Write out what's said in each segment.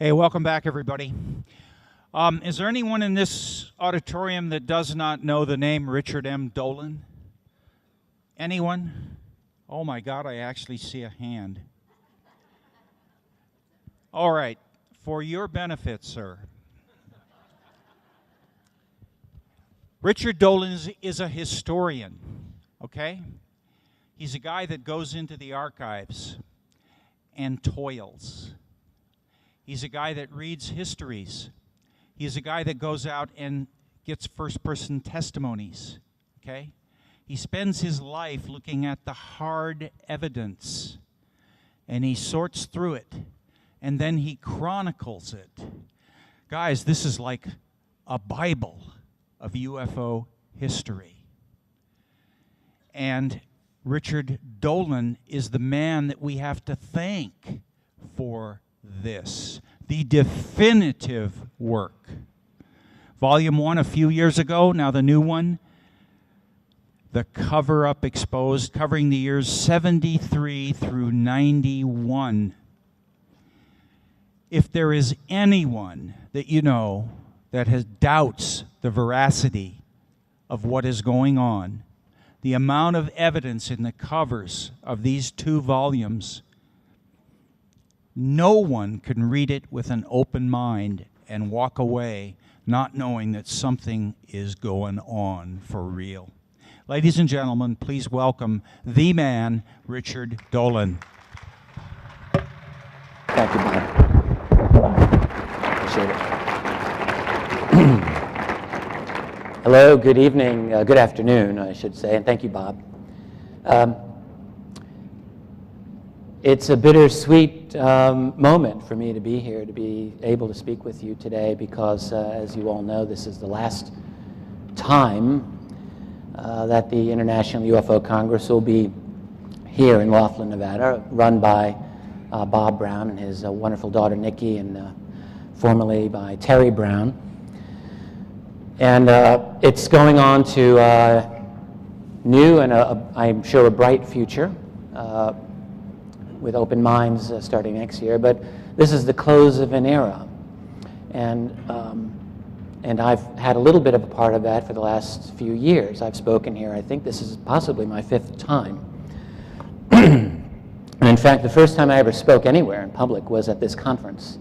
Hey, welcome back, everybody. Is there anyone in this auditorium that does not know the name Richard M. Dolan? Anyone? Oh my God, I actually see a hand. All right, for your benefit, sir. Richard Dolan is a historian, okay? He's a guy that goes into the archives and toils. He's a guy that reads histories. He's a guy that goes out and gets first-person testimonies, okay? He spends his life looking at the hard evidence, and he sorts through it, and then he chronicles it. Guys, this is like a Bible of UFO history. And Richard Dolan is the man that we have to thank for this, the definitive work. Volume 1 a few years ago, now the new one, The Cover-Up Exposed, covering the years 73 through 91. If there is anyone that you know that has doubts the veracity of what is going on, the amount of evidence in the covers of these two volumes, no one can read it with an open mind and walk away not knowing that something is going on for real. Ladies and gentlemen, please welcome the man, Richard Dolan. Thank you, Bob. Appreciate it. Hello, good evening, good afternoon, I should say, and thank you, Bob. It's a bittersweet moment for me to be here, to be able to speak with you today, because as you all know, this is the last time that the International UFO Congress will be here in Laughlin, Nevada, run by Bob Brown and his wonderful daughter Nikki, and formerly by Terry Brown. And it's going on to new and I'm sure a bright future, with open minds starting next year. But this is the close of an era, and I've had a little bit of a part of that for the last few years. I've spoken here. I think this is possibly my 5th time. And in fact, the first time I ever spoke anywhere in public was at this conference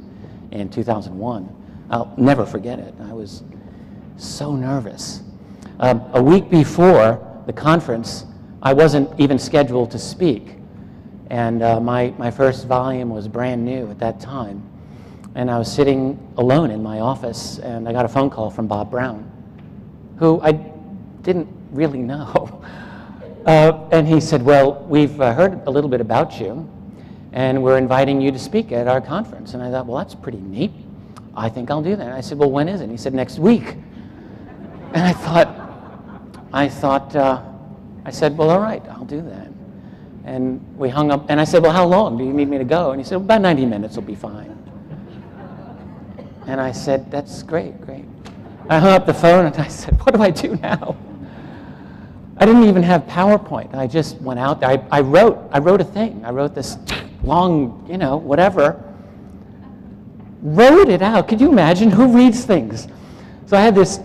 in 2001. I'll never forget it. I was so nervous. A week before the conference, I wasn't even scheduled to speak. And my first volume was brand new at that time. And I was sitting alone in my office, and I got a phone call from Bob Brown, who I didn't really know. And he said, well, we've heard a little bit about you, and we're inviting you to speak at our conference. And I thought, well, that's pretty neat. I think I'll do that. And I said, well, when is it? And he said, next week. And I said, well, all right, I'll do that. And we hung up, and I said, well, how long do you need me to go? And he said, well, about 90 minutes will be fine. And I said, that's great, great. I hung up the phone, and I said, what do I do now? I didn't even have PowerPoint. I just went out there. I wrote a thing. I wrote this long, whatever. Wrote it out. Could you imagine? Who reads things? So I had this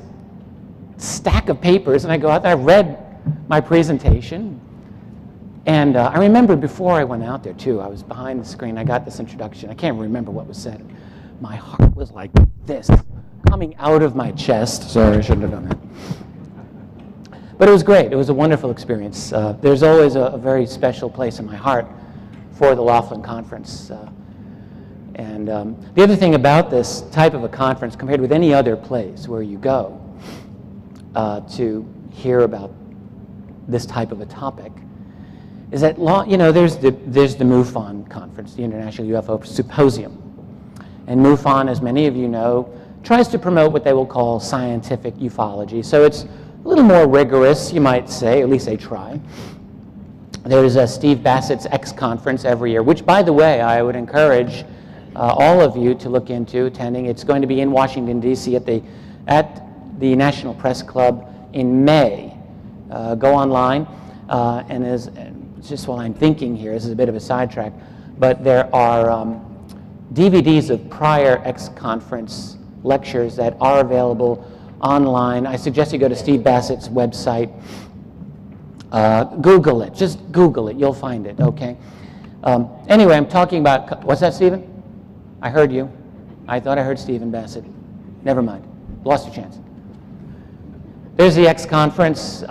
stack of papers, and I go out there. I read my presentation. And I remember before I went out there, too, I was behind the screen. I got this introduction. I can't remember what was said. My heart was like this, coming out of my chest. Sorry, I shouldn't have done that. But it was great. It was a wonderful experience. There's always a very special place in my heart for the Laughlin Conference. And the other thing about this type of a conference, compared with any other place where you go to hear about this type of a topic, is that there's the MUFON conference, the International UFO Symposium. And MUFON, as many of you know, tries to promote what they will call scientific ufology. So it's a little more rigorous, you might say, at least they try. There's a Steve Bassett's X conference every year, which, by the way, I would encourage all of you to look into attending. It's going to be in Washington, D.C. at the National Press Club in May. Go online, and just while I'm thinking here, this is a bit of a sidetrack, but there are DVDs of prior X-Conference lectures that are available online. I suggest you go to Steve Bassett's website. Google it. Just Google it. You'll find it, okay? Anyway, I'm talking about... What's that, Stephen? I heard you. I thought I heard Stephen Bassett. Never mind. Lost your chance. There's the X-Conference,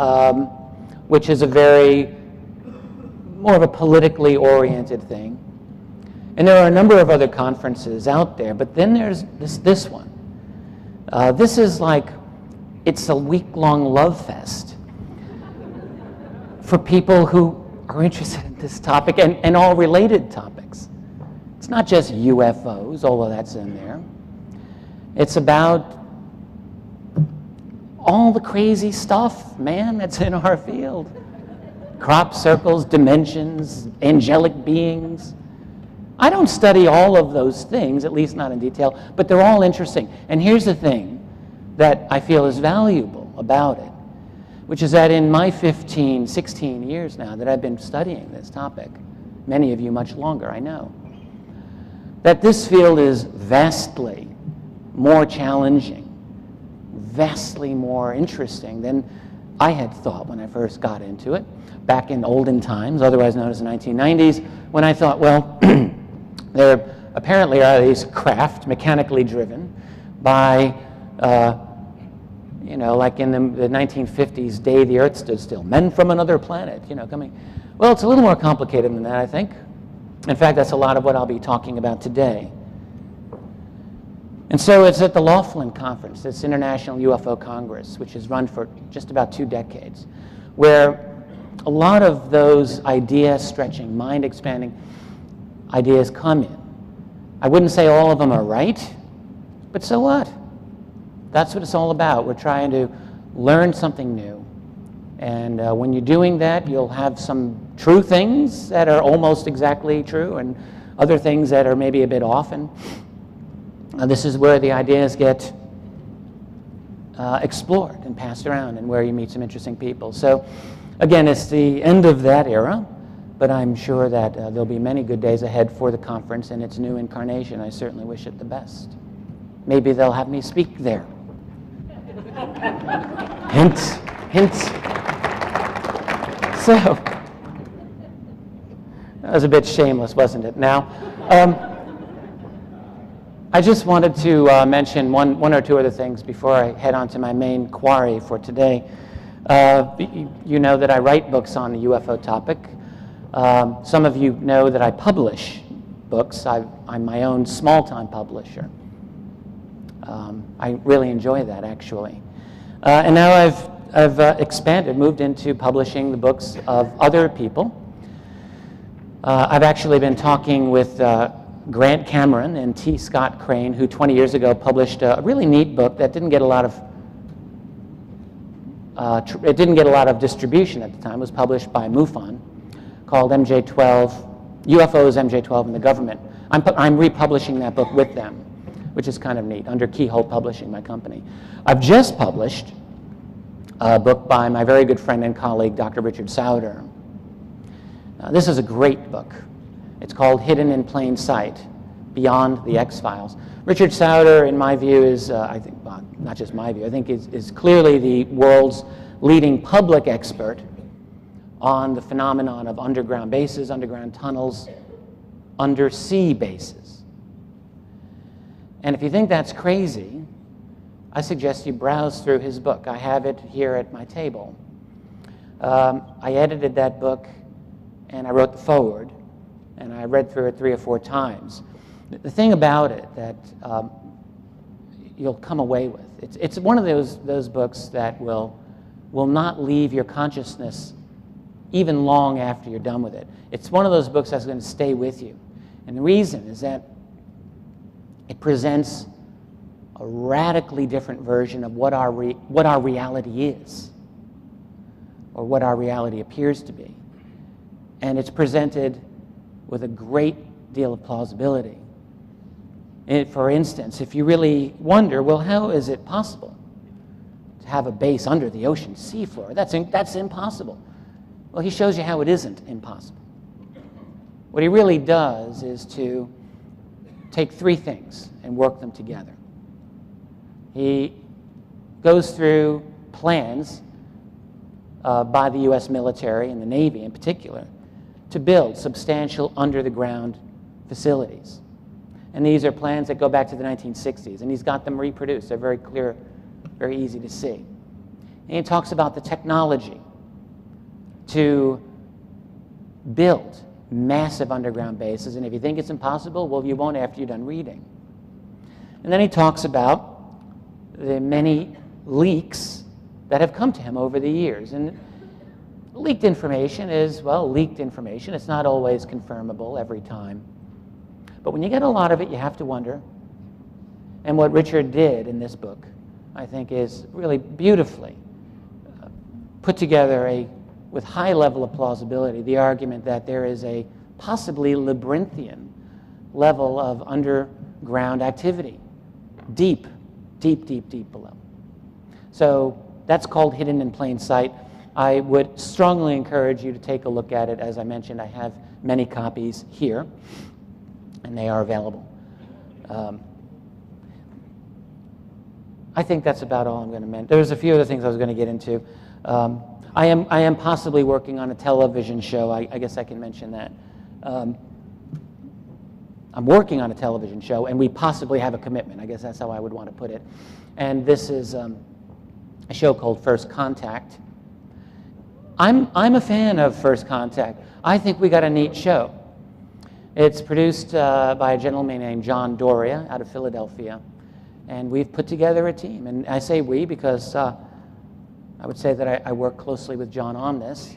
which is more of a politically oriented thing. And there are a number of other conferences out there, but then there's this one. This is like, it's a week-long love fest for people who are interested in this topic and all related topics. It's not just UFOs, although that's in there. It's about all the crazy stuff, man, that's in our field. Crop circles, dimensions, angelic beings. I don't study all of those things, at least not in detail, but they're all interesting. And here's the thing that I feel is valuable about it, which is that in my 15, 16 years now that I've been studying this topic, many of you much longer, I know, that this field is vastly more challenging, vastly more interesting than I had thought when I first got into it, back in olden times, otherwise known as the 1990s, when I thought, well, there apparently are these craft mechanically driven by, like in the 1950s, day the Earth stood still, men from another planet, coming. Well, it's a little more complicated than that, I think. In fact, that's a lot of what I'll be talking about today. And so it's at the Laughlin Conference, this International UFO Congress, which has run for just about 2 decades, where a lot of those idea-stretching, mind-expanding ideas come in. I wouldn't say all of them are right, but so what? That's what it's all about. We're trying to learn something new. And when you're doing that, you'll have some true things that are almost exactly true and other things that are maybe a bit off. And this is where the ideas get explored and passed around and where you meet some interesting people. So again, it's the end of that era, but I'm sure that there'll be many good days ahead for the conference in its new incarnation. I certainly wish it the best. Maybe they'll have me speak there. Hints, hints. So, that was a bit shameless, wasn't it? Now, I just wanted to mention one or two other things before I head on to my main quarry for today. You know that I write books on the UFO topic. Some of you know that I publish books. I'm my own small-time publisher. I really enjoy that, actually. And now I've expanded, moved into publishing the books of other people. I've actually been talking with Grant Cameron and T. Scott Crane, who 20 years ago published a really neat book that didn't get a lot of distribution at the time. It was published by MUFON, called MJ12, UFOs, MJ12, and the Government. I'm republishing that book with them, which is kind of neat, under Keyhole Publishing, my company. I've just published a book by my very good friend and colleague, Dr. Richard Souder. This is a great book. It's called Hidden in Plain Sight, Beyond the X-Files. Richard Souder, in my view, is, I think, well, not just my view, I think is clearly the world's leading public expert on the phenomenon of underground bases, underground tunnels, undersea bases. And if you think that's crazy, I suggest you browse through his book. I have it here at my table. I edited that book, and I wrote the foreword, and I read through it 3 or 4 times. The thing about it that you'll come away with, it's one of those books that will not leave your consciousness even long after you're done with it. It's one of those books that's going to stay with you. And the reason is that it presents a radically different version of what our reality is, or what our reality appears to be. And it's presented with a great deal of plausibility. For instance, if you really wonder, well, how is it possible to have a base under the ocean seafloor? That's impossible. Well, he shows you how it isn't impossible. What he really does is to take three things and work them together. He goes through plans by the U.S. military and the Navy in particular to build substantial under-the-ground facilities. And these are plans that go back to the 1960s, and he's got them reproduced. They're very clear, very easy to see. And he talks about the technology to build massive underground bases, and if you think it's impossible, well, you won't after you're done reading. And then he talks about the many leaks that have come to him over the years. And leaked information is, well, leaked information. It's not always confirmable every time. But when you get a lot of it, you have to wonder. And what Richard did in this book, I think, is really beautifully put together with high level of plausibility, the argument that there is a possibly labyrinthian level of underground activity, deep below. So that's called Hidden in Plain Sight. I would strongly encourage you to take a look at it. As I mentioned, I have many copies here, and they are available. I think that's about all I'm going to mention. There's a few other things I was going to get into. I am possibly working on a television show. I guess I can mention that. I'm working on a television show, and we possibly have a commitment. I guess that's how I would want to put it. And this is a show called First Contact. I'm a fan of First Contact. I think we got a neat show. It's produced by a gentleman named John Doria out of Philadelphia, and we've put together a team. And I say we because I would say that I work closely with John on this.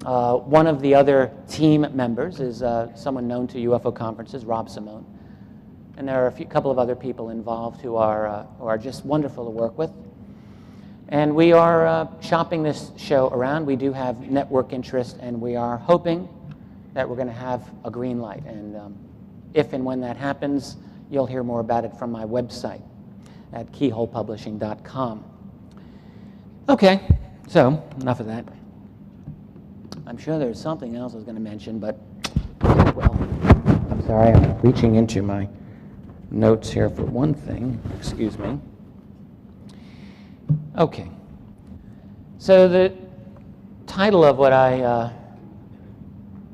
One of the other team members is someone known to UFO conferences, Rob Simone. And there are a couple of other people involved who are just wonderful to work with. And we are shopping this show around. We do have network interest, and we are hoping that we're going to have a green light. And if and when that happens, you'll hear more about it from my website at keyholepublishing.com. Okay, so enough of that. I'm sure there's something else I was going to mention, but, well, I'm sorry, I'm reaching into my notes here for one thing. Excuse me. Okay. So the title of what I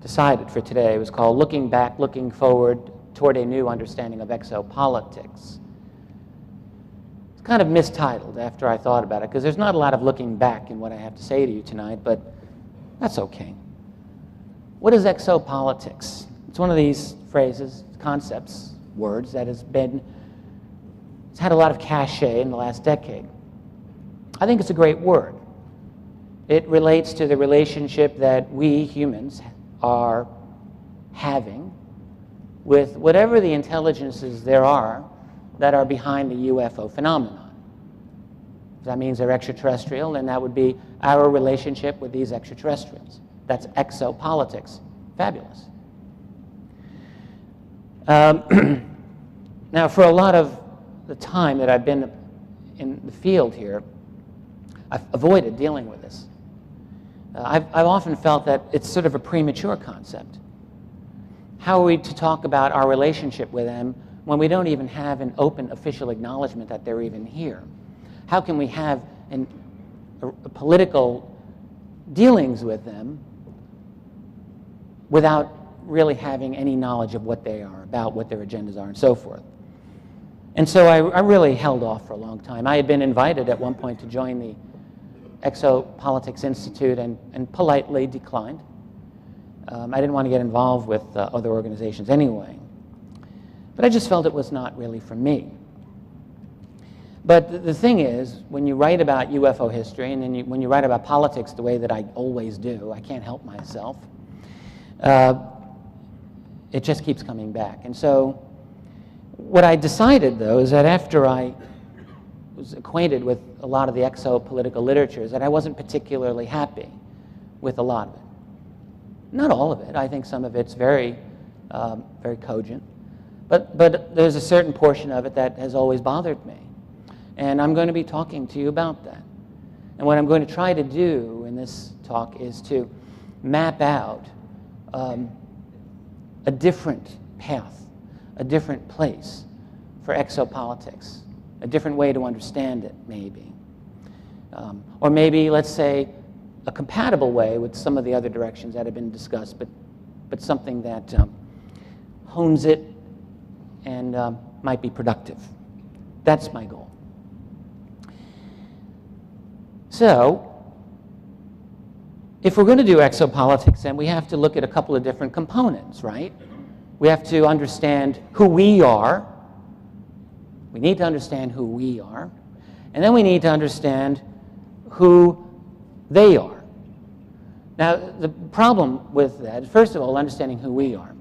decided for today was called Looking Back, Looking Forward Toward a New Understanding of Exopolitics. It's kind of mistitled after I thought about it, because there's not a lot of looking back in what I have to say to you tonight, but that's okay. What is exopolitics? It's one of these phrases, concepts, words that it's had a lot of cachet in the last decade. I think it's a great word. It relates to the relationship that we humans are having with whatever the intelligences there are that are behind the UFO phenomenon. If that means they're extraterrestrial, then that would be our relationship with these extraterrestrials. That's exopolitics. Fabulous. Now, for a lot of the time that I've been in the field here, I've avoided dealing with this. I've often felt that it's sort of a premature concept. How are we to talk about our relationship with them when we don't even have an open official acknowledgement that they're even here? How can we have a political dealings with them without really having any knowledge of what they are, about what their agendas are, and so forth? And so I really held off for a long time. I had been invited at one point to join the Exo-Politics Institute and politely declined. I didn't want to get involved with other organizations anyway. But I just felt it was not really for me. But the thing is, when you write about UFO history, and then when you write about politics the way that I always do, I can't help myself, it just keeps coming back. And so what I decided, though, is that after I was acquainted with a lot of the exopolitical literature, that I wasn't particularly happy with a lot of it. Not all of it. I think some of it's very, very cogent. But there's a certain portion of it that has always bothered me. And I'm going to be talking to you about that. And what I'm going to try to do in this talk is to map out a different path a different place for exopolitics, a different way to understand it, maybe. Or maybe, let's say, a compatible way with some of the other directions that have been discussed, but something that hones it and might be productive. That's my goal. So, if we're going to do exopolitics, then we have to look at a couple of different components, right? We have to understand who we are. We need to understand who we are. And then we need to understand who they are. Now, the problem with that is, first of all, understanding who we are.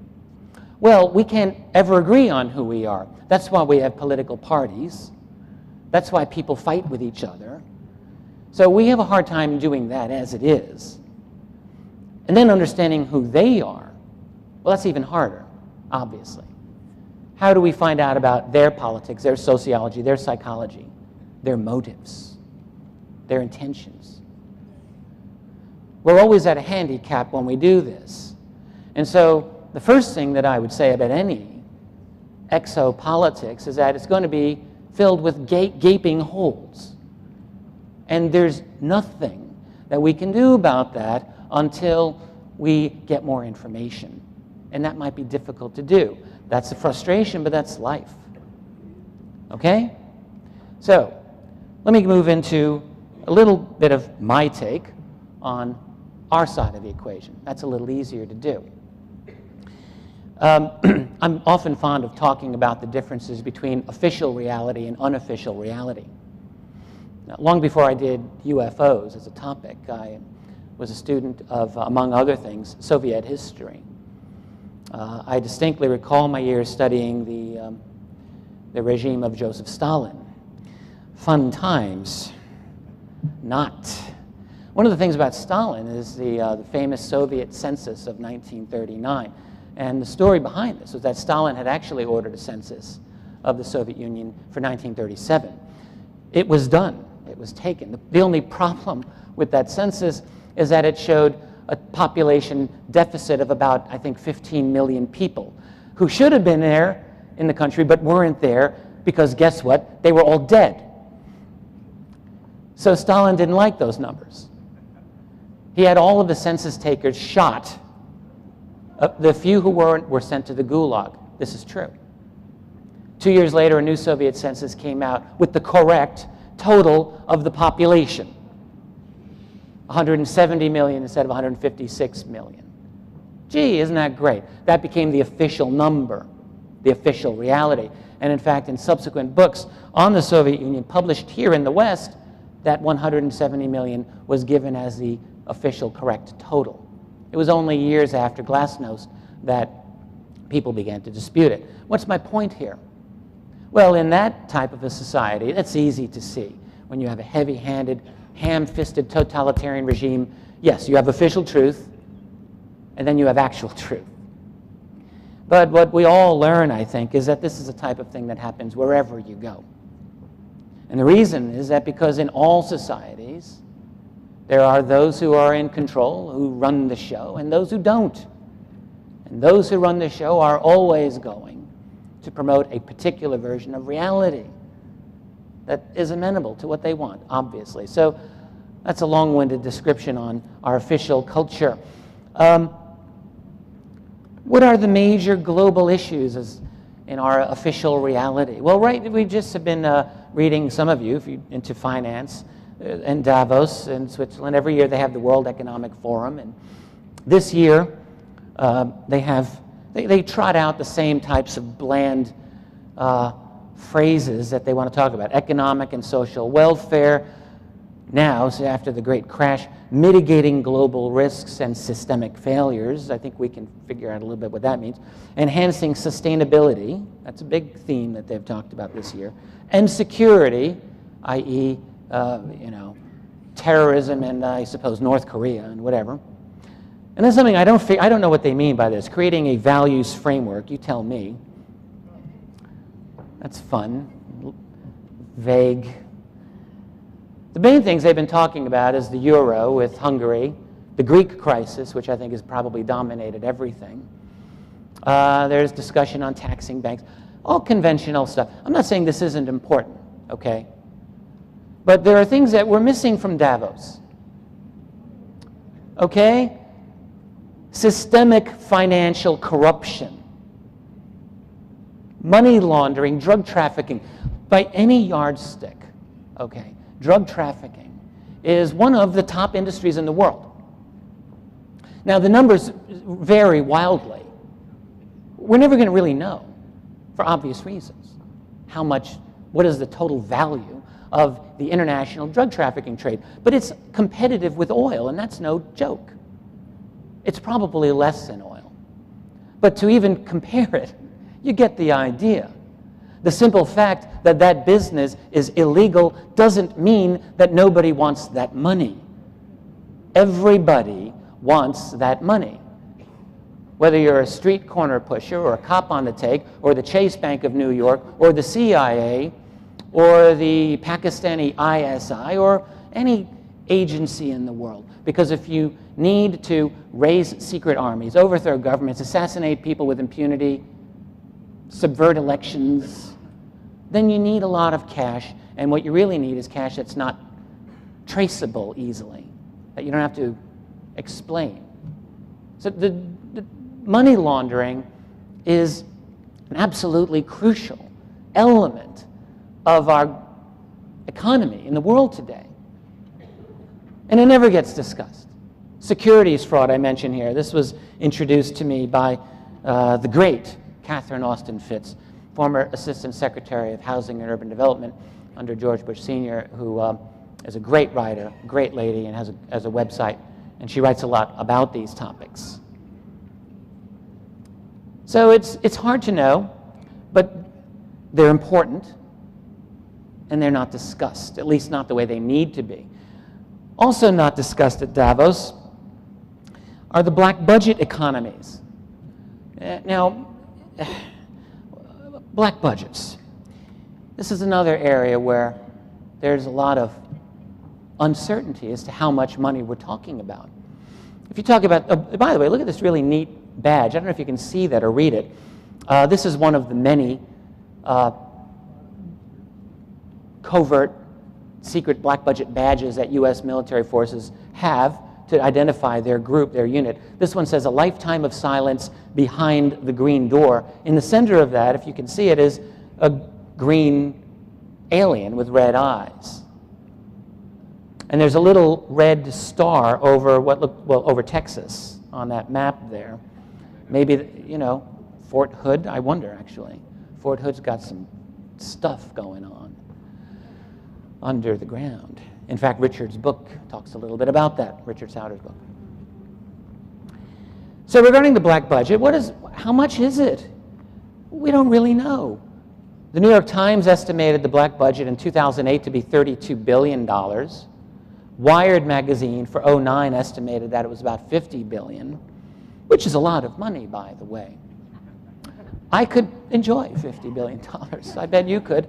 Well, we can't ever agree on who we are. That's why we have political parties. That's why people fight with each other. So we have a hard time doing that as it is. And then understanding who they are, well, that's even harder, obviously. How do we find out about their politics, their sociology, their psychology, their motives, their intentions? We're always at a handicap when we do this. And so the first thing that I would say about any exopolitics is that it's going to be filled with gaping holes. And there's nothing that we can do about that until we get more information. And that might be difficult to do. That's a frustration, but that's life. Okay? So, let me move into a little bit of my take on our side of the equation. That's a little easier to do. I'm often fond of talking about the differences between official reality and unofficial reality. Now, long before I did UFOs as a topic, I was a student of, among other things, Soviet history. I distinctly recall my years studying the regime of Joseph Stalin. Fun times. Not. One of the things about Stalin is the famous Soviet census of 1939. And the story behind this was that Stalin had actually ordered a census of the Soviet Union for 1937. It was done. It was taken. The only problem with that census is that it showed a population deficit of about, I think, 15 million people who should have been there in the country but weren't there because guess what? They were all dead. So Stalin didn't like those numbers. He had all of the census takers shot. The few who weren't were sent to the Gulag. This is true. 2 years later, a new Soviet census came out with the correct total of the population. 170 million instead of 156 million. Gee, isn't that great? That became the official number, the official reality. And in fact, in subsequent books on the Soviet Union published here in the West, that 170 million was given as the official correct total. It was only years after Glasnost that people began to dispute it. What's my point here? Well, in that type of a society, that's easy to see. When you have a heavy-handed, ham-fisted totalitarian regime, yes, you have official truth, and then you have actual truth. But what we all learn, I think, is that this is a type of thing that happens wherever you go. And the reason is that because in all societies, there are those who are in control, who run the show, and those who don't. And those who run the show are always going to promote a particular version of reality that is amenable to what they want, obviously. So that's a long-winded description on our official culture. What are the major global issues in our official reality? Well, we just have been reading, some of you, if you're into finance, in Davos in Switzerland. Every year they have the World Economic Forum, and this year they trot out the same types of bland phrases that they want to talk about: economic and social welfare. Now, so after the great crash, mitigating global risks and systemic failures. I think we can figure out a little bit what that means. Enhancing sustainability. That's a big theme that they've talked about this year. And security, i.e., terrorism and I suppose North Korea and whatever. And that's something I don't know what they mean by this. Creating a values framework. You tell me. That's fun. Vague. The main things they've been talking about is the euro with Hungary, the Greek crisis, which I think has probably dominated everything, There's discussion on taxing banks, all conventional stuff. I'm not saying this isn't important, okay? But there are things that we're missing from Davos, okay? Systemic financial corruption, money laundering, drug trafficking, by any yardstick, okay? Drug trafficking is one of the top industries in the world. Now, the numbers vary wildly. We're never going to really know, for obvious reasons, how much, what is the total value of the international drug trafficking trade. But it's competitive with oil, and that's no joke. It's probably less than oil. But to even compare it, you get the idea. The simple fact that that business is illegal doesn't mean that nobody wants that money. Everybody wants that money. Whether you're a street corner pusher or a cop on the take or the Chase Bank of New York or the CIA or the Pakistani ISI or any agency in the world. Because if you need to raise secret armies, overthrow governments, assassinate people with impunity, subvert elections, then you need a lot of cash. And what you really need is cash that's not traceable easily, that you don't have to explain. So the money laundering is an absolutely crucial element of our economy in the world today. And it never gets discussed. Securities fraud, I mentioned here. This was introduced to me by the great Catherine Austin Fitts, former Assistant Secretary of Housing and Urban Development under George Bush Sr., who is a great writer, great lady, and has a website, and she writes a lot about these topics. So it's hard to know, but they're important, and they're not discussed, at least not the way they need to be. Also not discussed at Davos are the black budget economies. Now, black budgets. This is another area where there's a lot of uncertainty as to how much money we're talking about. If you talk about, by the way, look at this really neat badge. I don't know if you can see that or read it. This is one of the many covert secret black budget badges that U.S. military forces have to identify their group, their unit. This one says a lifetime of silence behind the green door. In the center of that, if you can see it, is a green alien with red eyes. And there's a little red star over over Texas on that map there. Maybe, you know, Fort Hood, I wonder actually. Fort Hood's got some stuff going on under the ground. In fact, Richard's book talks a little bit about that, Richard Souter's book. So regarding the black budget, how much is it? We don't really know. The New York Times estimated the black budget in 2008 to be $32 billion. Wired magazine for 2009 estimated that it was about $50 billion, which is a lot of money, by the way. I could enjoy $50 billion. I bet you could.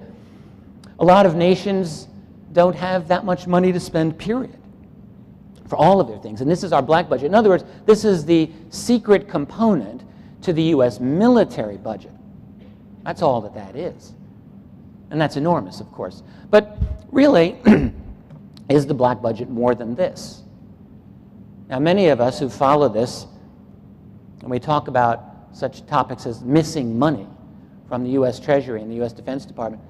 A lot of nations don't have that much money to spend, period, for all of their things. And this is our black budget. In other words, this is the secret component to the U.S. military budget. That's all that is. And that's enormous, of course. But really, is the black budget more than this? Now, many of us who follow this, and we talk about such topics as missing money from the U.S. Treasury and the U.S. Defense Department,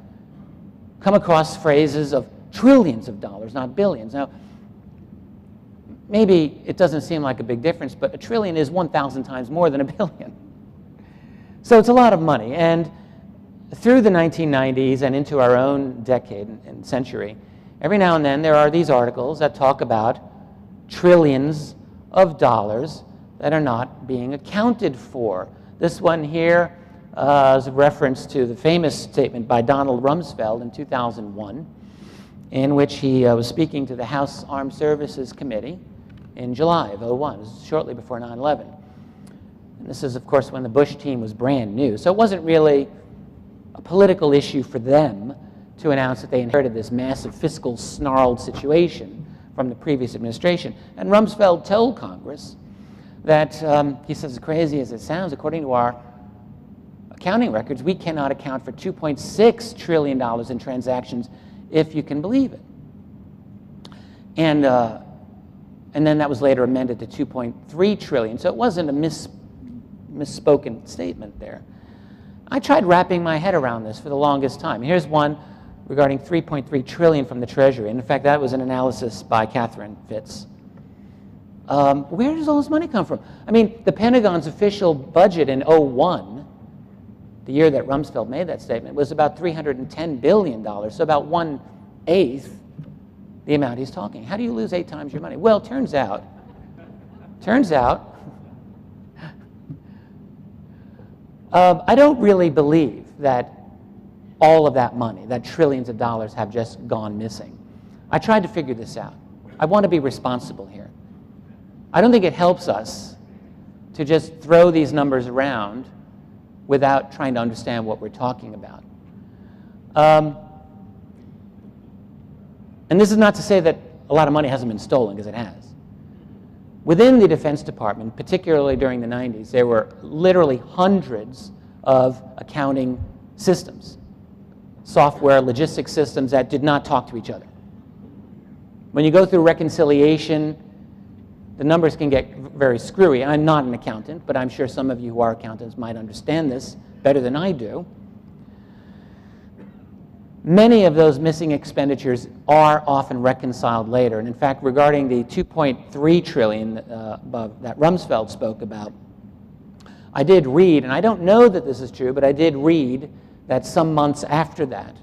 come across phrases of trillions of dollars, not billions. Now, maybe it doesn't seem like a big difference, but a trillion is 1,000 times more than a billion. So it's a lot of money. And through the 1990s and into our own decade and century, every now and then there are these articles that talk about trillions of dollars that are not being accounted for. This one here is a reference to the famous statement by Donald Rumsfeld in 2001, in which he was speaking to the House Armed Services Committee in July of 2001, shortly before 9/11. And this is, of course, when the Bush team was brand new. So it wasn't really a political issue for them to announce that they inherited this massive fiscal snarled situation from the previous administration. And Rumsfeld told Congress that, he says, as crazy as it sounds, according to our accounting records, we cannot account for $2.6 trillion in transactions, if you can believe it. And then that was later amended to 2.3 trillion. So it wasn't a misspoken statement there. I tried wrapping my head around this for the longest time. Here's one regarding 3.3 trillion from the Treasury. And in fact, that was an analysis by Catherine Fitz. Where does all this money come from? I mean, the Pentagon's official budget in 2001, the year that Rumsfeld made that statement, was about $310 billion, so about 1/8 the amount he's talking. How do you lose 8 times your money? Well, turns out, I don't really believe that all of that money, that trillions of dollars, have just gone missing. I tried to figure this out. I want to be responsible here. I don't think it helps us to just throw these numbers around without trying to understand what we're talking about. And this is not to say that a lot of money hasn't been stolen, because it has. Within the Defense Department, particularly during the 90s, there were literally hundreds of accounting systems, software, logistics systems that did not talk to each other. When you go through reconciliation, the numbers can get very screwy. I'm not an accountant, but I'm sure some of you who are accountants might understand this better than I do. Many of those missing expenditures are often reconciled later. And in fact, regarding the 2.3 trillion that Rumsfeld spoke about, I did read, and I don't know that this is true, but I did read that some months after that,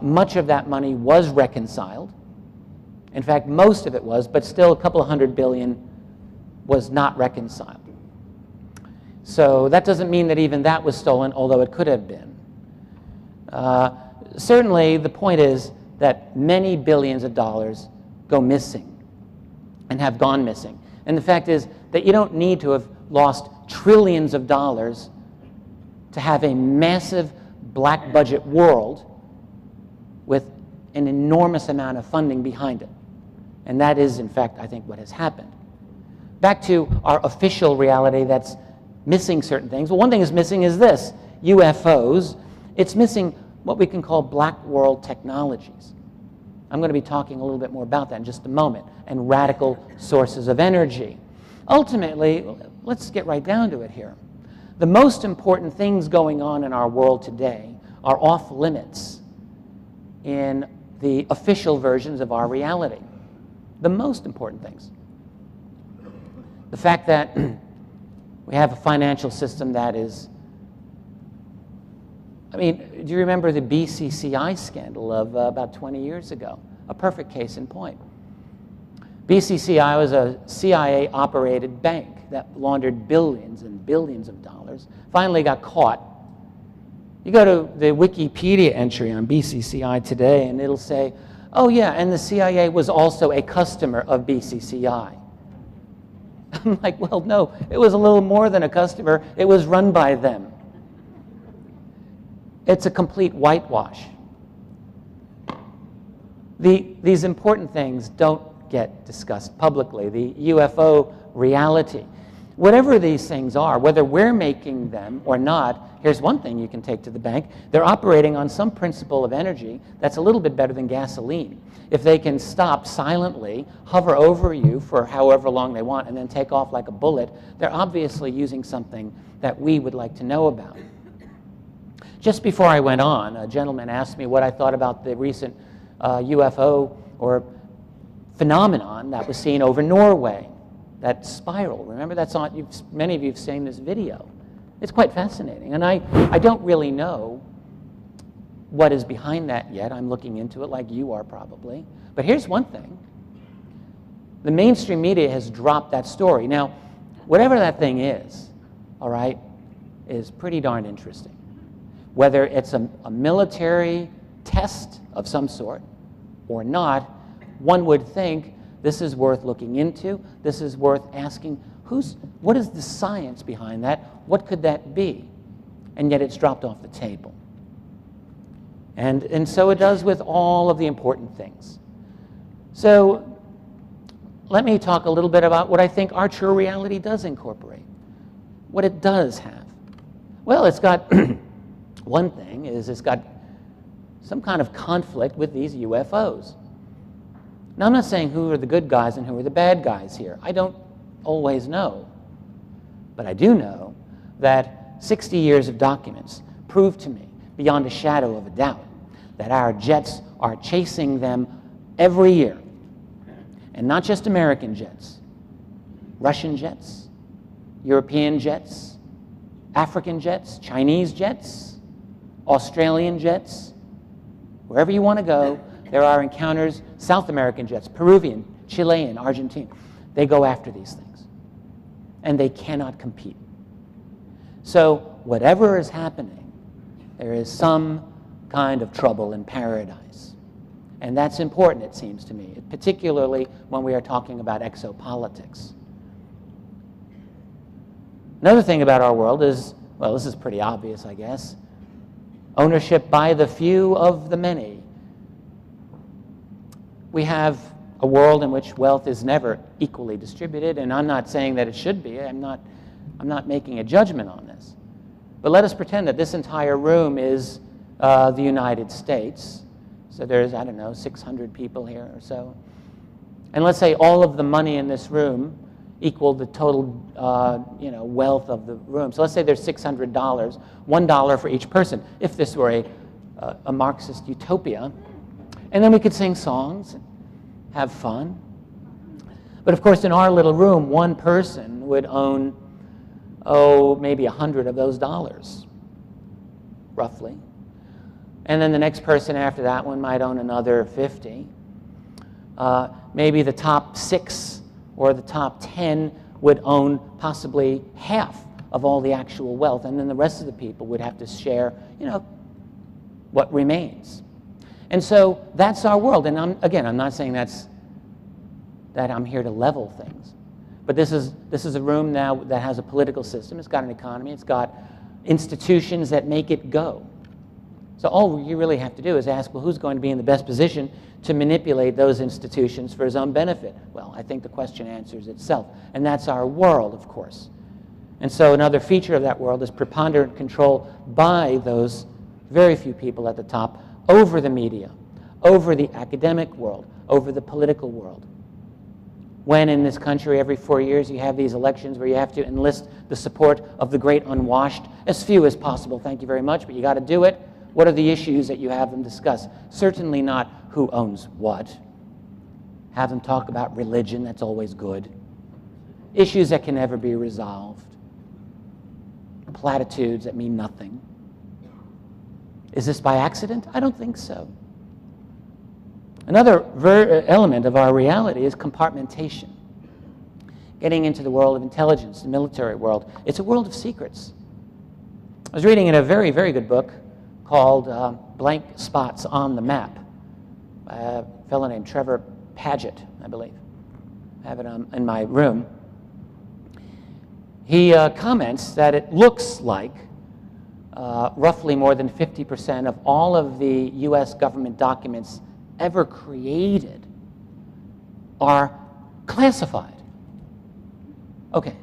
much of that money was reconciled. In fact, most of it was, but still a couple of $100 billion was not reconciled. So that doesn't mean that even that was stolen, although it could have been. Certainly, the point is that many billions of dollars go missing and have gone missing. And the fact is that you don't need to have lost trillions of dollars to have a massive black budget world with an enormous amount of funding behind it. And that is, in fact, I think what has happened. Back to our official reality that's missing certain things. Well, one thing is missing is this, UFOs. It's missing what we can call black world technologies. I'm going to be talking a little bit more about that in just a moment, and radical sources of energy. Ultimately, let's get right down to it here. The most important things going on in our world today are off limits in the official versions of our reality. The most important things. The fact that we have a financial system that is, I mean, do you remember the BCCI scandal of about 20 years ago? A perfect case in point. BCCI was a CIA-operated bank that laundered billions and billions of dollars, finally got caught. You go to the Wikipedia entry on BCCI today, and it'll say, oh yeah, and the CIA was also a customer of BCCI. I'm like, well, no, it was a little more than a customer. It was run by them. It's a complete whitewash. These important things don't get discussed publicly. The UFO reality. Whatever these things are, whether we're making them or not, here's one thing you can take to the bank. They're operating on some principle of energy that's a little bit better than gasoline. If they can stop silently, hover over you for however long they want, and then take off like a bullet, they're obviously using something that we would like to know about. Just before I went on, a gentleman asked me what I thought about the recent UFO or phenomenon that was seen over Norway. That spiral, remember that's on, many of you have seen this video. It's quite fascinating, and I don't really know what is behind that yet. I'm looking into it like you are probably. But here's one thing. The mainstream media has dropped that story. Now, whatever that thing is, all right, is pretty darn interesting. Whether it's a military test of some sort or not, one would think this is worth looking into. This is worth asking, what is the science behind that? What could that be? And yet it's dropped off the table. And so it does with all of the important things. So let me talk a little bit about what I think our true reality does incorporate, what it does have. Well, it's got, one thing is it's got some kind of conflict with these UFOs. Now, I'm not saying who are the good guys and who are the bad guys here. I don't always know. But I do know that 60 years of documents prove to me, beyond a shadow of a doubt, that our jets are chasing them every year. And not just American jets, Russian jets, European jets, African jets, Chinese jets, Australian jets. Wherever you want to go, there are encounters. South American jets, Peruvian, Chilean, Argentine. They go after these things. And they cannot compete. So whatever is happening, there is some kind of trouble in paradise. And that's important, it seems to me, particularly when we are talking about exopolitics. Another thing about our world is, well, this is pretty obvious, I guess, ownership by the few of the many. We have a world in which wealth is never equally distributed, and I'm not saying that it should be. I'm not making a judgment on this. But let us pretend that this entire room is the United States. So there's, I don't know, 600 people here or so. And let's say all of the money in this room equal the total wealth of the room. So let's say there's $600, $1 for each person, if this were a Marxist utopia. And then we could sing songs and have fun. But of course, in our little room, one person would own, maybe 100 of those dollars, roughly. And then the next person after that one might own another 50. Maybe the top 6 or the top 10 would own possibly half of all the actual wealth, and then the rest of the people would have to share, what remains. And so that's our world. And I'm not saying that I'm here to level things. But this is a room now that has a political system. It's got an economy. It's got institutions that make it go. So all you really have to do is ask, well, who's going to be in the best position to manipulate those institutions for his own benefit? Well, I think the question answers itself. And that's our world, of course. And so another feature of that world is preponderant control by those very few people at the top over the media, over the academic world, over the political world. When in this country every 4 years you have these elections where you have to enlist the support of the great unwashed, as few as possible, thank you very much, but you got to do it. What are the issues that you have them discuss? Certainly not who owns what. Have them talk about religion, that's always good. Issues that can never be resolved. Platitudes that mean nothing. Is this by accident? I don't think so. Another element of our reality is compartmentation. Getting into the world of intelligence, the military world. It's a world of secrets. I was reading in a very, very good book called Blank Spots on the Map by a fellow named Trevor Paget, I believe. I have it in my room. He comments that it looks like roughly more than 50% of all of the U.S. government documents ever created are classified. Okay.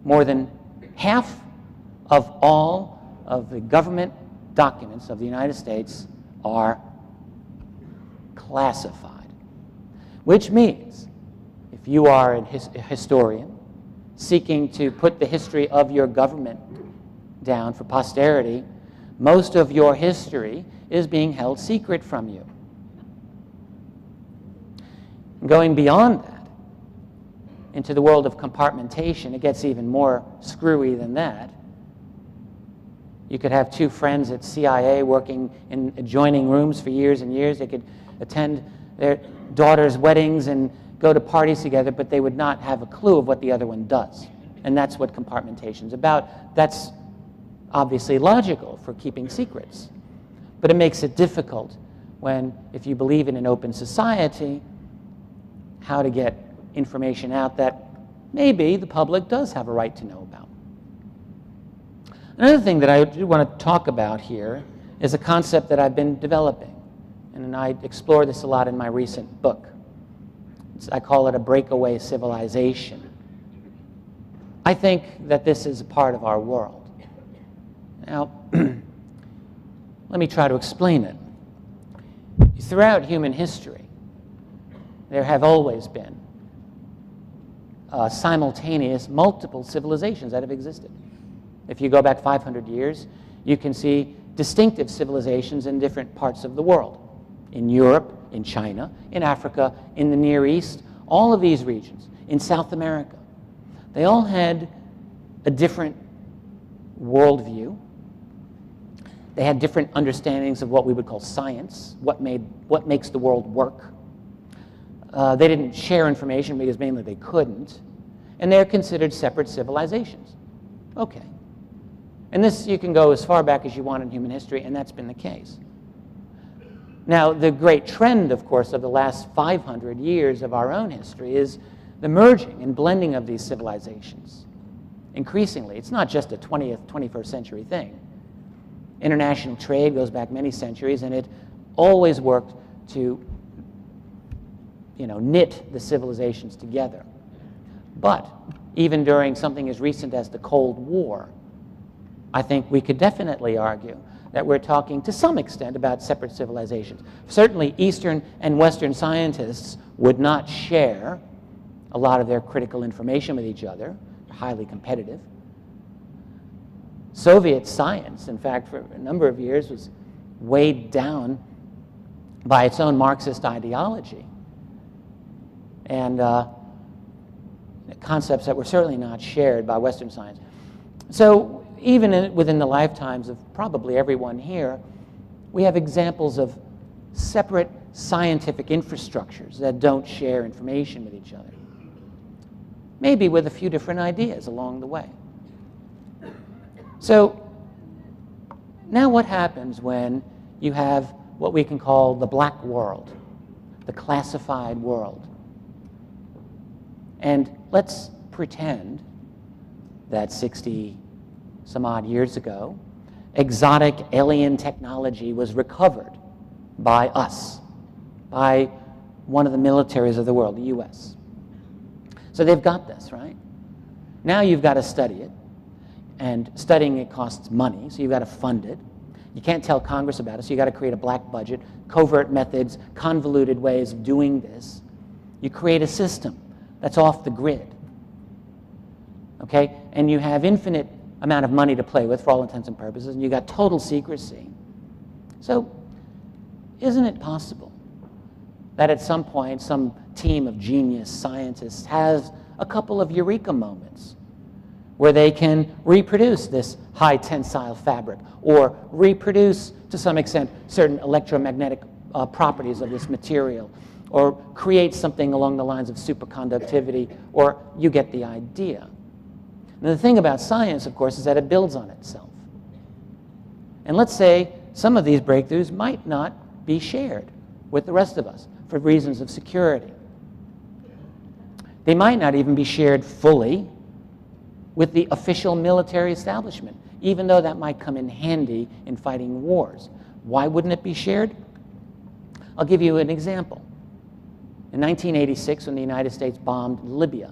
More than half of all of the government documents of the United States are classified, which means if you are a historian seeking to put the history of your government down for posterity, most of your history is being held secret from you. Going beyond that, into the world of compartmentation, it gets even more screwy than that. You could have two friends at CIA working in adjoining rooms for years and years. They could attend their daughters' weddings and go to parties together, but they would not have a clue of what the other one does. And that's what compartmentation is about. That's obviously logical for keeping secrets. But it makes it difficult when, if you believe in an open society, how to get information out that maybe the public does have a right to know about. Another thing that I do want to talk about here is a concept that I've been developing, and I explore this a lot in my recent book. I call it a breakaway civilization. I think that this is a part of our world. Now, let me try to explain it. Throughout human history, there have always been simultaneous multiple civilizations that have existed. If you go back 500 years, you can see distinctive civilizations in different parts of the world. In Europe, in China, in Africa, in the Near East, all of these regions, in South America. They all had a different worldview. They had different understandings of what we would call science, what makes the world work. They didn't share information because mainly they couldn't. And they're considered separate civilizations. Okay. And this, you can go as far back as you want in human history, and that's been the case. Now, the great trend, of course, of the last 500 years of our own history is the merging and blending of these civilizations. Increasingly, it's not just a 20th, 21st century thing. International trade goes back many centuries, and it always worked to, knit the civilizations together. But even during something as recent as the Cold War, I think we could definitely argue that we're talking to some extent about separate civilizations. Certainly, Eastern and Western scientists would not share a lot of their critical information with each other, highly competitive. Soviet science, in fact, for a number of years was weighed down by its own Marxist ideology and concepts that were certainly not shared by Western science. So even within the lifetimes of probably everyone here, we have examples of separate scientific infrastructures that don't share information with each other. Maybe with a few different ideas along the way. So now what happens when you have what we can call the black world, the classified world? And let's pretend that 60 some odd years ago, exotic alien technology was recovered by us, by one of the militaries of the world, the US. So they've got this, right? Now you've got to study it, and studying it costs money, so you've got to fund it. You can't tell Congress about it, so you've got to create a black budget, covert methods, convoluted ways of doing this. You create a system that's off the grid, okay? And you have infinite amount of money to play with for all intents and purposes, and you got total secrecy. So isn't it possible that at some point some team of genius scientists has a couple of eureka moments where they can reproduce this high tensile fabric or reproduce to some extent certain electromagnetic properties of this material or create something along the lines of superconductivity, or you get the idea. And the thing about science, of course, is that it builds on itself. And let's say some of these breakthroughs might not be shared with the rest of us for reasons of security. They might not even be shared fully with the official military establishment, even though that might come in handy in fighting wars. Why wouldn't it be shared? I'll give you an example. In 1986, when the United States bombed Libya,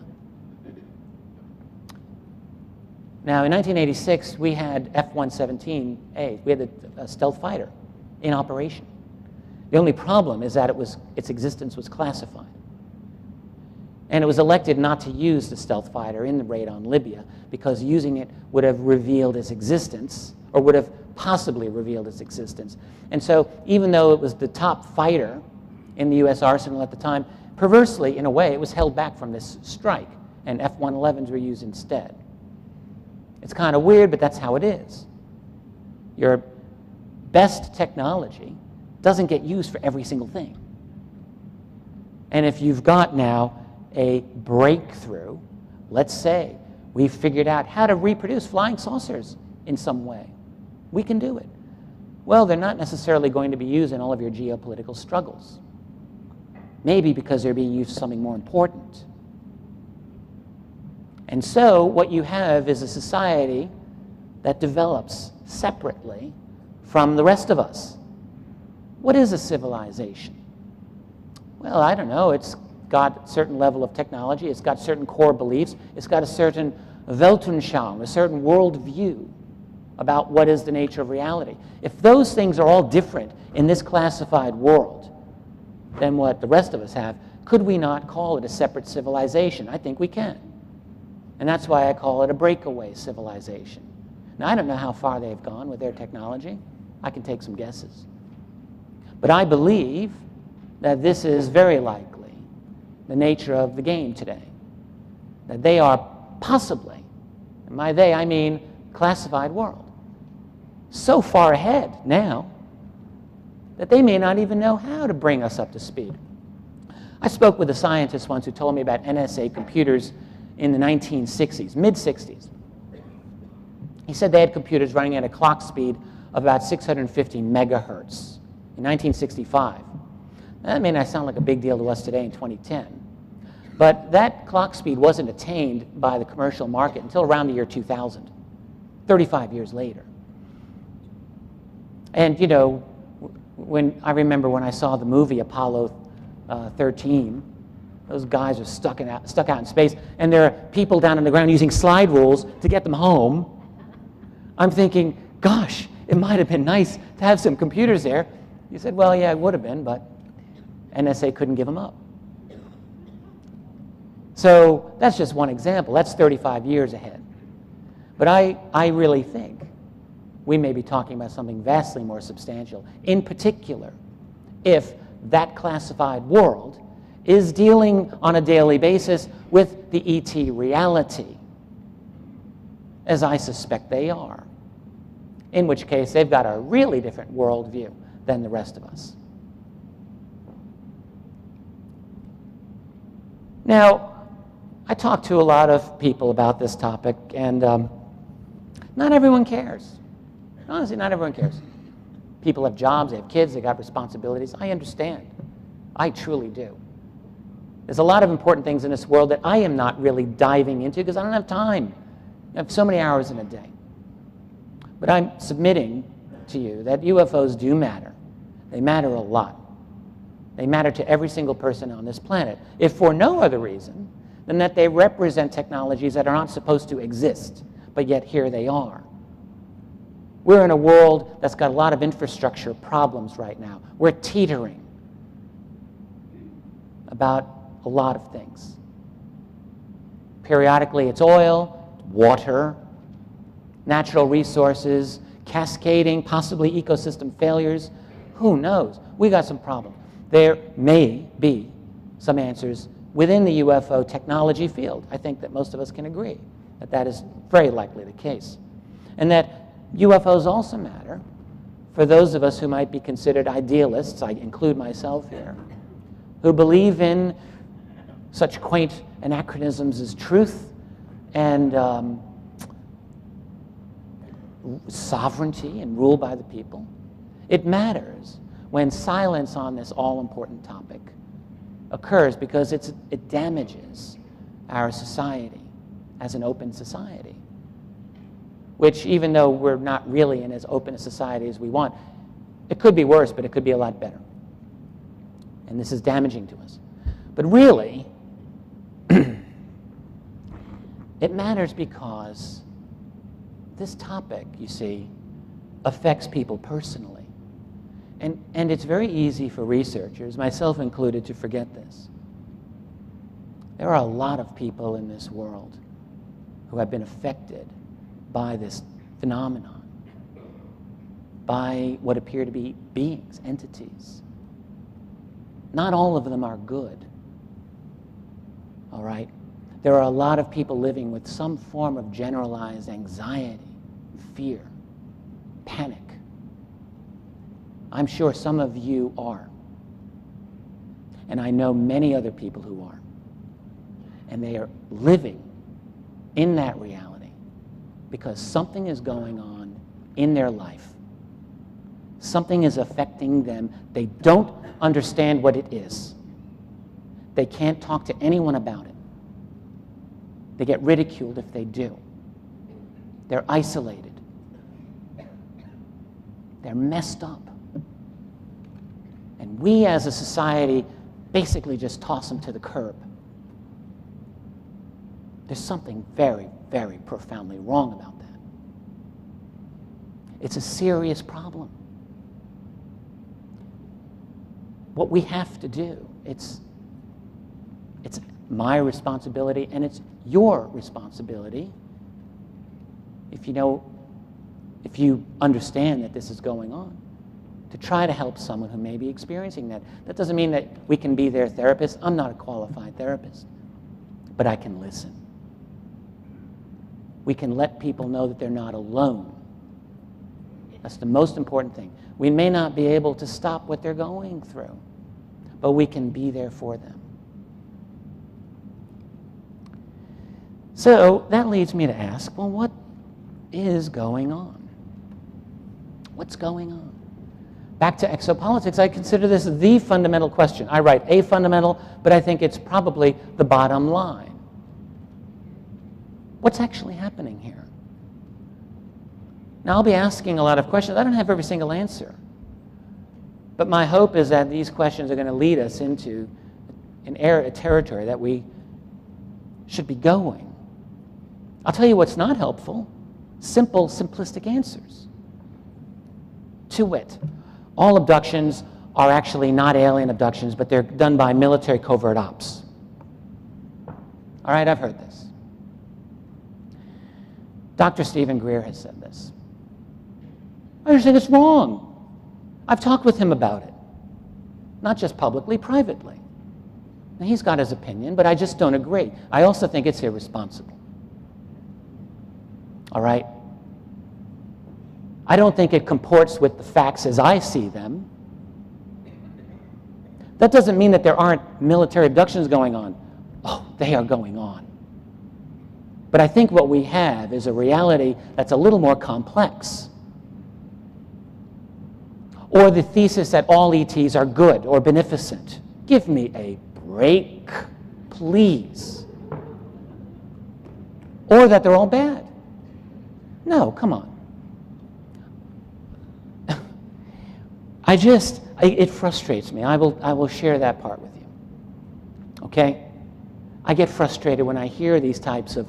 now, in 1986, we had F-117A. We had a stealth fighter in operation. The only problem is that its existence was classified. And it was elected not to use the stealth fighter in the raid on Libya because using it would have revealed its existence, or would have possibly revealed its existence. And so, even though it was the top fighter in the U.S. arsenal at the time, perversely, in a way, it was held back from this strike, and F-111s were used instead. It's kind of weird, but that's how it is. Your best technology doesn't get used for every single thing. And if you've got now a breakthrough, let's say we've figured out how to reproduce flying saucers in some way, we can do it. Well, they're not necessarily going to be used in all of your geopolitical struggles. Maybe because they're being used for something more important. And so what you have is a society that develops separately from the rest of us. What is a civilization? Well, I don't know. It's got a certain level of technology. It's got certain core beliefs. It's got a certain Weltanschauung, a certain worldview. about what is the nature of reality. If those things are all different in this classified world than what the rest of us have, could we not call it a separate civilization? I think we can. And that's why I call it a breakaway civilization. Now, I don't know how far they've gone with their technology. I can take some guesses. But I believe that this is very likely the nature of the game today. That they are possibly, and by they I mean classified world, so far ahead now that they may not even know how to bring us up to speed. I spoke with a scientist once who told me about NSA computers in the 1960s, mid-60s. He said they had computers running at a clock speed of about 650 megahertz in 1965. That may not sound like a big deal to us today in 2010, but that clock speed wasn't attained by the commercial market until around the year 2000, 35 years later. And you know, I remember when I saw the movie Apollo 13, those guys are stuck out in space, and there are people down on the ground using slide rules to get them home. I'm thinking, gosh, it might have been nice to have some computers there. You said, well, yeah, it would have been, but NSA couldn't give them up. So that's just one example. That's 35 years ahead. But I really think we may be talking about something vastly more substantial, in particular, if that classified world is dealing on a daily basis with the ET reality, as I suspect they are, in which case they've got a really different worldview than the rest of us. Now, I talk to a lot of people about this topic, and not everyone cares. Honestly, not everyone cares. People have jobs, they have kids, they got responsibilities. I understand. I truly do. There's a lot of important things in this world that I am not really diving into because I don't have time. I have so many hours in a day. But I'm submitting to you that UFOs do matter. They matter a lot. They matter to every single person on this planet, if for no other reason than that they represent technologies that are not supposed to exist, but yet here they are. We're in a world that's got a lot of infrastructure problems right now. We're teetering about a lot of things. Periodically, it's oil, water, natural resources, cascading, possibly ecosystem failures. Who knows? We got some problems. There may be some answers within the UFO technology field. I think that most of us can agree that that is very likely the case. And that UFOs also matter for those of us who might be considered idealists, I include myself here, who believe in such quaint anachronisms as truth and sovereignty and rule by the people. It matters when silence on this all-important topic occurs because it damages our society as an open society, which even though we're not really in as open a society as we want, it could be worse, but it could be a lot better. And this is damaging to us. But really, it matters because this topic, you see, affects people personally. And it's very easy for researchers, myself included, to forget this. There are a lot of people in this world who have been affected by this phenomenon, by what appear to be beings, entities. Not all of them are good, all right? There are a lot of people living with some form of generalized anxiety, fear, panic. I'm sure some of you are. And I know many other people who are. And they are living in that reality because something is going on in their life. Something is affecting them. They don't understand what it is. They can't talk to anyone about it. They get ridiculed if they do. They're isolated. They're messed up. And we as a society basically just toss them to the curb. There's something very, very profoundly wrong about that. It's a serious problem. What we have to do, it's my responsibility and it's your responsibility. If you understand that this is going on, to try to help someone who may be experiencing that. That doesn't mean that we can be their therapist. I'm not a qualified therapist, but I can listen. We can let people know that they're not alone. That's the most important thing. We may not be able to stop what they're going through, but we can be there for them. So that leads me to ask, well, what is going on? What's going on? Back to exopolitics, I consider this the fundamental question. I write a fundamental, but I think it's probably the bottom line. What's actually happening here? Now, I'll be asking a lot of questions. I don't have every single answer. But my hope is that these questions are going to lead us into a territory that we should be going. I'll tell you what's not helpful. Simple, simplistic answers. To wit, all abductions are actually not alien abductions, but they're done by military covert ops. All right, I've heard this. Dr. Stephen Greer has said this. I just think it's wrong. I've talked with him about it. Not just publicly, privately. And he's got his opinion, but I just don't agree. I also think it's irresponsible. All right? I don't think it comports with the facts as I see them. That doesn't mean that there aren't military abductions going on. Oh, they are going on. But I think what we have is a reality that's a little more complex. Or the thesis that all ETs are good or beneficent. Give me a break, please. Or that they're all bad. No, come on. It frustrates me. I will share that part with you. Okay? I get frustrated when I hear these types of,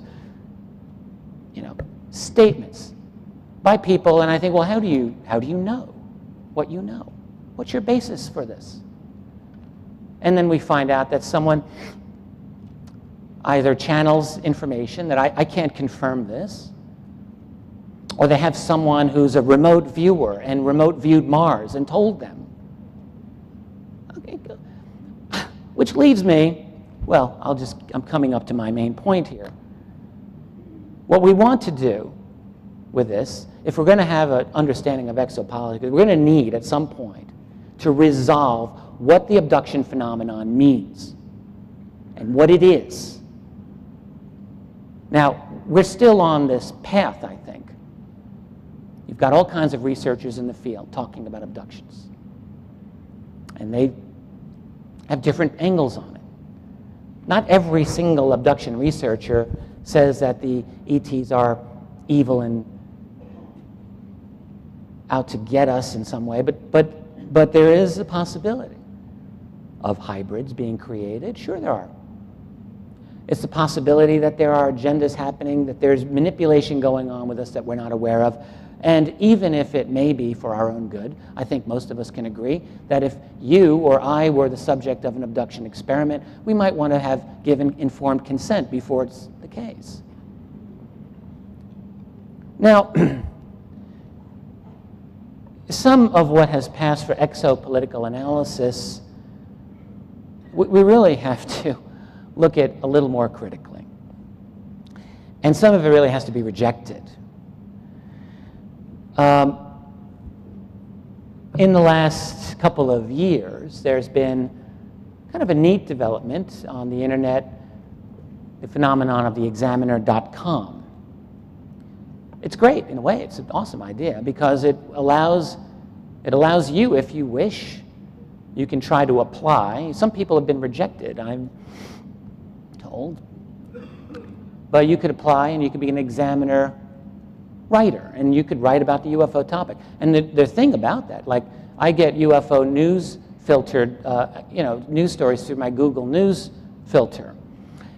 statements by people, and I think, well, how do you know what you know? What's your basis for this? And then we find out that someone either channels information that I can't confirm this, or they have someone who's a remote viewer and remote viewed Mars and told them. Okay, good. Which leads me, well, I'm coming up to my main point here. What we want to do with this, if we're going to have an understanding of exopolitics, we're going to need at some point to resolve what the abduction phenomenon means and what it is. Now, we're still on this path, I think. You've got all kinds of researchers in the field talking about abductions. And they have different angles on it. Not every single abduction researcher says that the ETs are evil and out to get us in some way, but there is a possibility of hybrids being created. Sure there are. It's the possibility that there are agendas happening, that there's manipulation going on with us that we're not aware of. And even if it may be for our own good, I think most of us can agree that if you or I were the subject of an abduction experiment, we might want to have given informed consent before it's the case. Now, some of what has passed for exopolitical analysis, we really have to look at a little more critically. And some of it really has to be rejected. In the last couple of years, there's been kind of a neat development on the internet, the phenomenon of the examiner.com. It's great in a way. It's an awesome idea because it allows you, if you wish, you can try to apply. Some people have been rejected, I'm told. But you could apply and you could be an examiner writer, and you could write about the UFO topic. And the thing about that, like I get UFO news filtered, news stories through my Google News filter,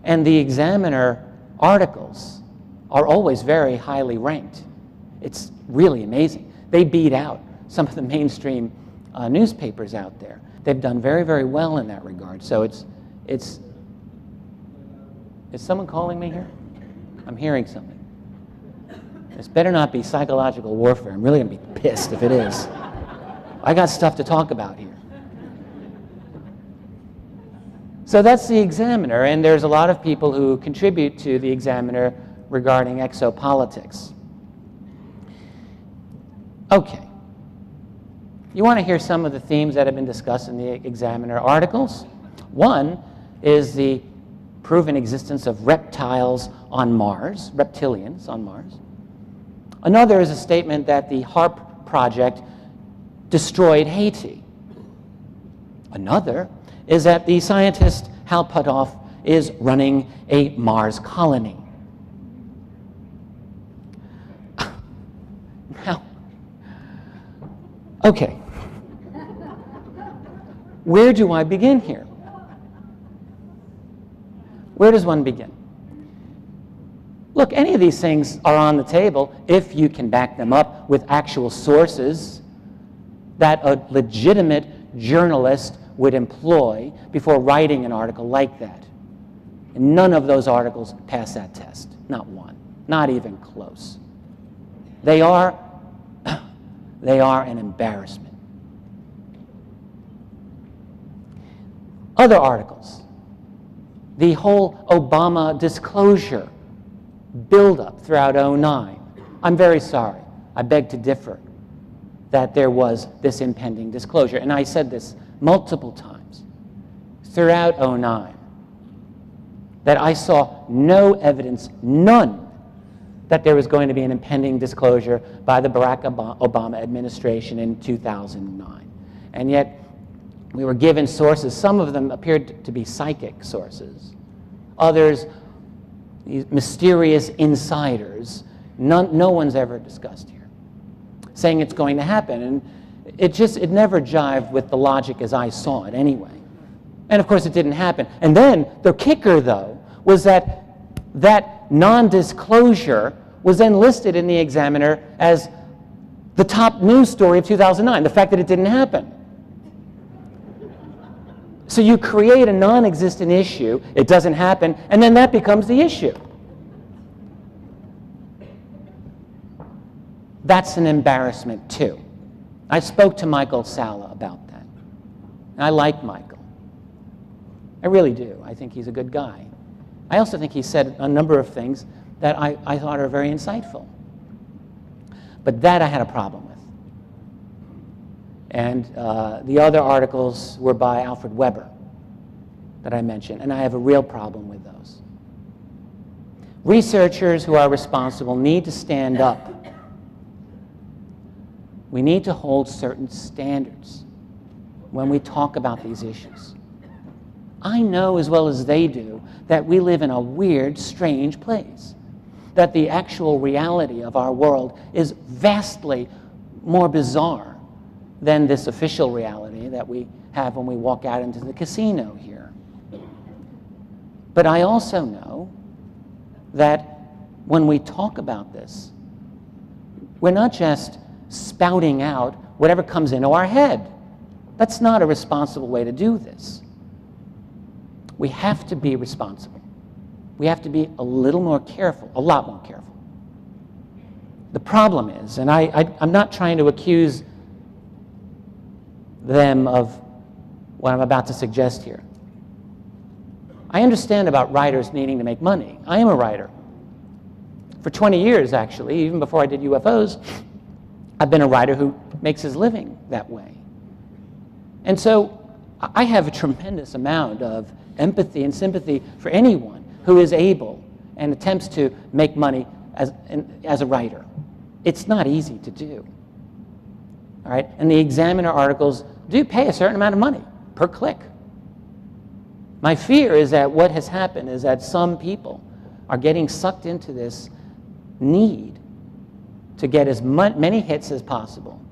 and the Examiner articles are always very highly ranked. It's really amazing. They beat out some of the mainstream newspapers out there. They've done very, very well in that regard. So it's, is someone calling me here? I'm hearing something. This better not be psychological warfare. I'm really going to be pissed if it is. I got stuff to talk about here. So that's the Examiner, and there's a lot of people who contribute to the Examiner regarding exopolitics. Okay. You want to hear some of the themes that have been discussed in the Examiner articles? One is the proven existence of reptiles on Mars, reptilians on Mars. Another is a statement that the HARP project destroyed Haiti. Another is that the scientist Hal Puthoff is running a Mars colony. Now, okay. Where do I begin here? Where does one begin? Look, any of these things are on the table if you can back them up with actual sources that a legitimate journalist would employ before writing an article like that. And none of those articles pass that test. Not one. Not even close. They are an embarrassment. Other articles. The whole Obama disclosure buildup throughout '09. I'm very sorry. I beg to differ that there was this impending disclosure. And I said this multiple times throughout '09, that I saw no evidence, none, that there was going to be an impending disclosure by the Barack Obama administration in 2009. And yet, we were given sources. Some of them appeared to be psychic sources. Others, these mysterious insiders, no one's ever discussed here, saying it's going to happen. And it never jived with the logic as I saw it anyway. And of course it didn't happen. And then the kicker, though, was that that non-disclosure was then listed in the Examiner as the top news story of 2009, the fact that it didn't happen. So you create a non-existent issue, it doesn't happen, and then that becomes the issue. That's an embarrassment, too. I spoke to Michael Salla about that. And I like Michael. I really do. I think he's a good guy. I also think he said a number of things that I thought are very insightful. But that I had a problem with. And the other articles were by Alfred Webre that I mentioned, and I have a real problem with those. Researchers who are responsible need to stand up. We need to hold certain standards when we talk about these issues. I know as well as they do that we live in a weird, strange place, that the actual reality of our world is vastly more bizarre than this official reality that we have when we walk out into the casino here. But I also know that when we talk about this, we're not just spouting out whatever comes into our head. That's not a responsible way to do this. We have to be responsible. We have to be a little more careful, a lot more careful. The problem is, and I'm not trying to accuse them of what I'm about to suggest here. I understand about writers needing to make money. I am a writer. For 20 years, actually, even before I did UFOs, I've been a writer who makes his living that way. And so I have a tremendous amount of empathy and sympathy for anyone who is able and attempts to make money as a writer. It's not easy to do. All right? And the Examiner articles do pay a certain amount of money per click. My fear is that what has happened is that some people are getting sucked into this need to get as many hits as possible,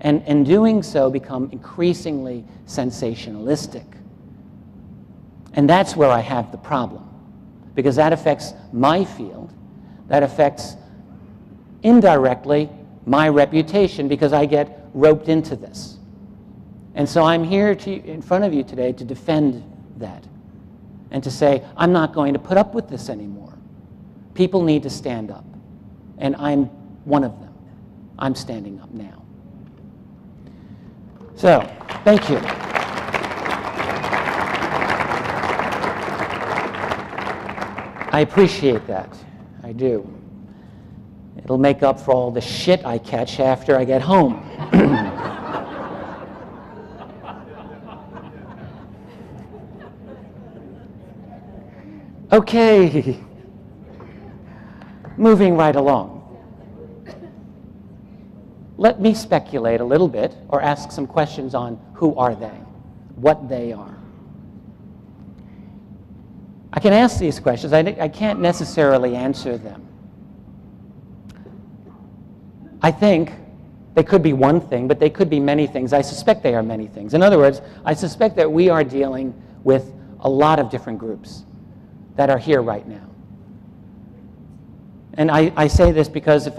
and in doing so become increasingly sensationalistic. And that's where I have the problem, because that affects my field, that affects indirectly my reputation because I get roped into this. And so I'm here in front of you today to defend that and to say, I'm not going to put up with this anymore. People need to stand up. And I'm one of them. I'm standing up now. So, thank you. I appreciate that. I do. It'll make up for all the shit I catch after I get home. Okay. Moving right along. Let me speculate a little bit or ask some questions on who are they, what they are. I can ask these questions. I can't necessarily answer them. I think they could be one thing, but they could be many things. I suspect they are many things. In other words, I suspect that we are dealing with a lot of different groups that are here right now. And I say this because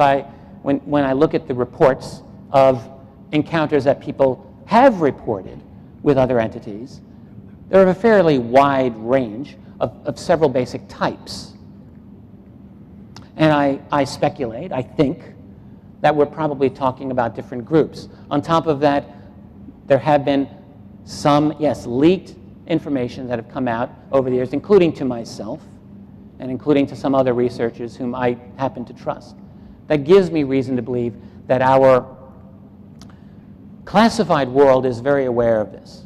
when I look at the reports of encounters that people have reported with other entities, there are a fairly wide range of several basic types. And I speculate, I think, that we're probably talking about different groups. On top of that, there have been some, yes, leaked information that have come out over the years, including to myself and including to some other researchers whom I happen to trust. That gives me reason to believe that our classified world is very aware of this,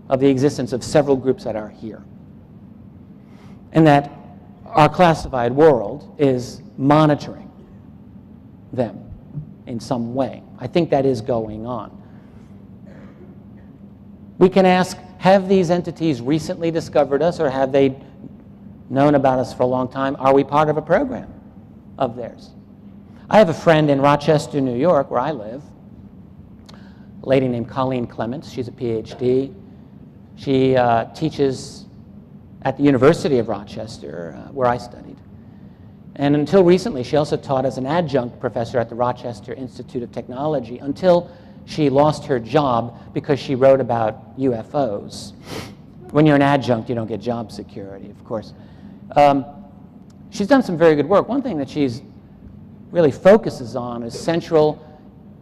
of the existence of several groups that are here. And that our classified world is monitoring them in some way. I think that is going on. We can ask, have these entities recently discovered us, or have they known about us for a long time? Are we part of a program of theirs? I have a friend in Rochester, New York, where I live, a lady named Colleen Clements. She's a PhD. She teaches at the University of Rochester, where I studied. And until recently, she also taught as an adjunct professor at the Rochester Institute of Technology until she lost her job because she wrote about UFOs. When you're an adjunct, you don't get job security, of course. She's done some very good work. One thing that she's really focuses on is Central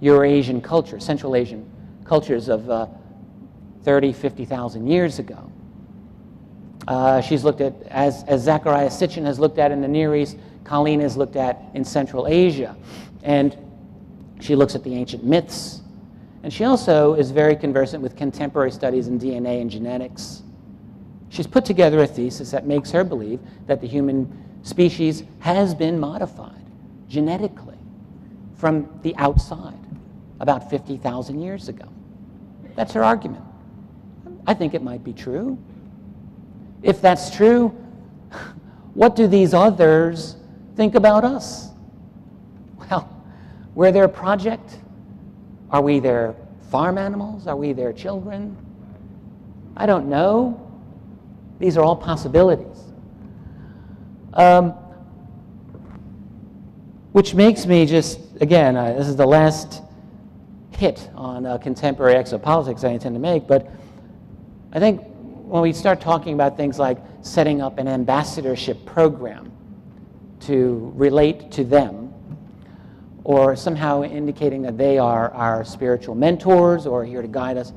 Eurasian culture, Central Asian cultures of 30, 50,000 years ago. She's looked at, as Zachariah Sitchin has looked at in the Near East, Colleen has looked at in Central Asia. And she looks at the ancient myths. And she also is very conversant with contemporary studies in DNA and genetics. She's put together a thesis that makes her believe that the human species has been modified genetically from the outside about 50,000 years ago. That's her argument. I think it might be true. If that's true, what do these others think about us? Well, we're their project. Are we their farm animals? Are we their children? I don't know. These are all possibilities. Which makes me just, again, this is the last hit on contemporary exopolitics I intend to make, but I think when we start talking about things like setting up an ambassadorship program to relate to them, or somehow indicating that they are our spiritual mentors or here to guide us,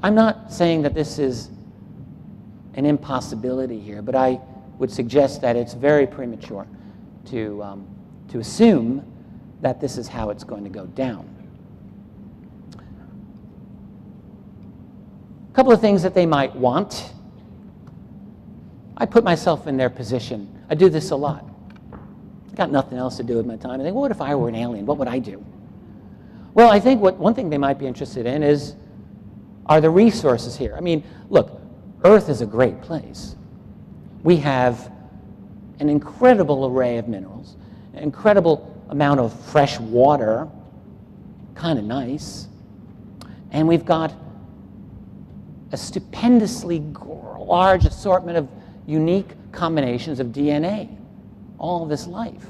I'm not saying that this is an impossibility here, but I would suggest that it's very premature to assume that this is how it's going to go down. A couple of things that they might want. I put myself in their position. I do this a lot. I've got nothing else to do with my time. I think, well, what if I were an alien? What would I do? Well, I think one thing they might be interested in is, are the resources here? I mean, look, Earth is a great place. We have an incredible array of minerals, an incredible amount of fresh water, kind of nice, and we've got a stupendously large assortment of unique combinations of DNA, all of this life.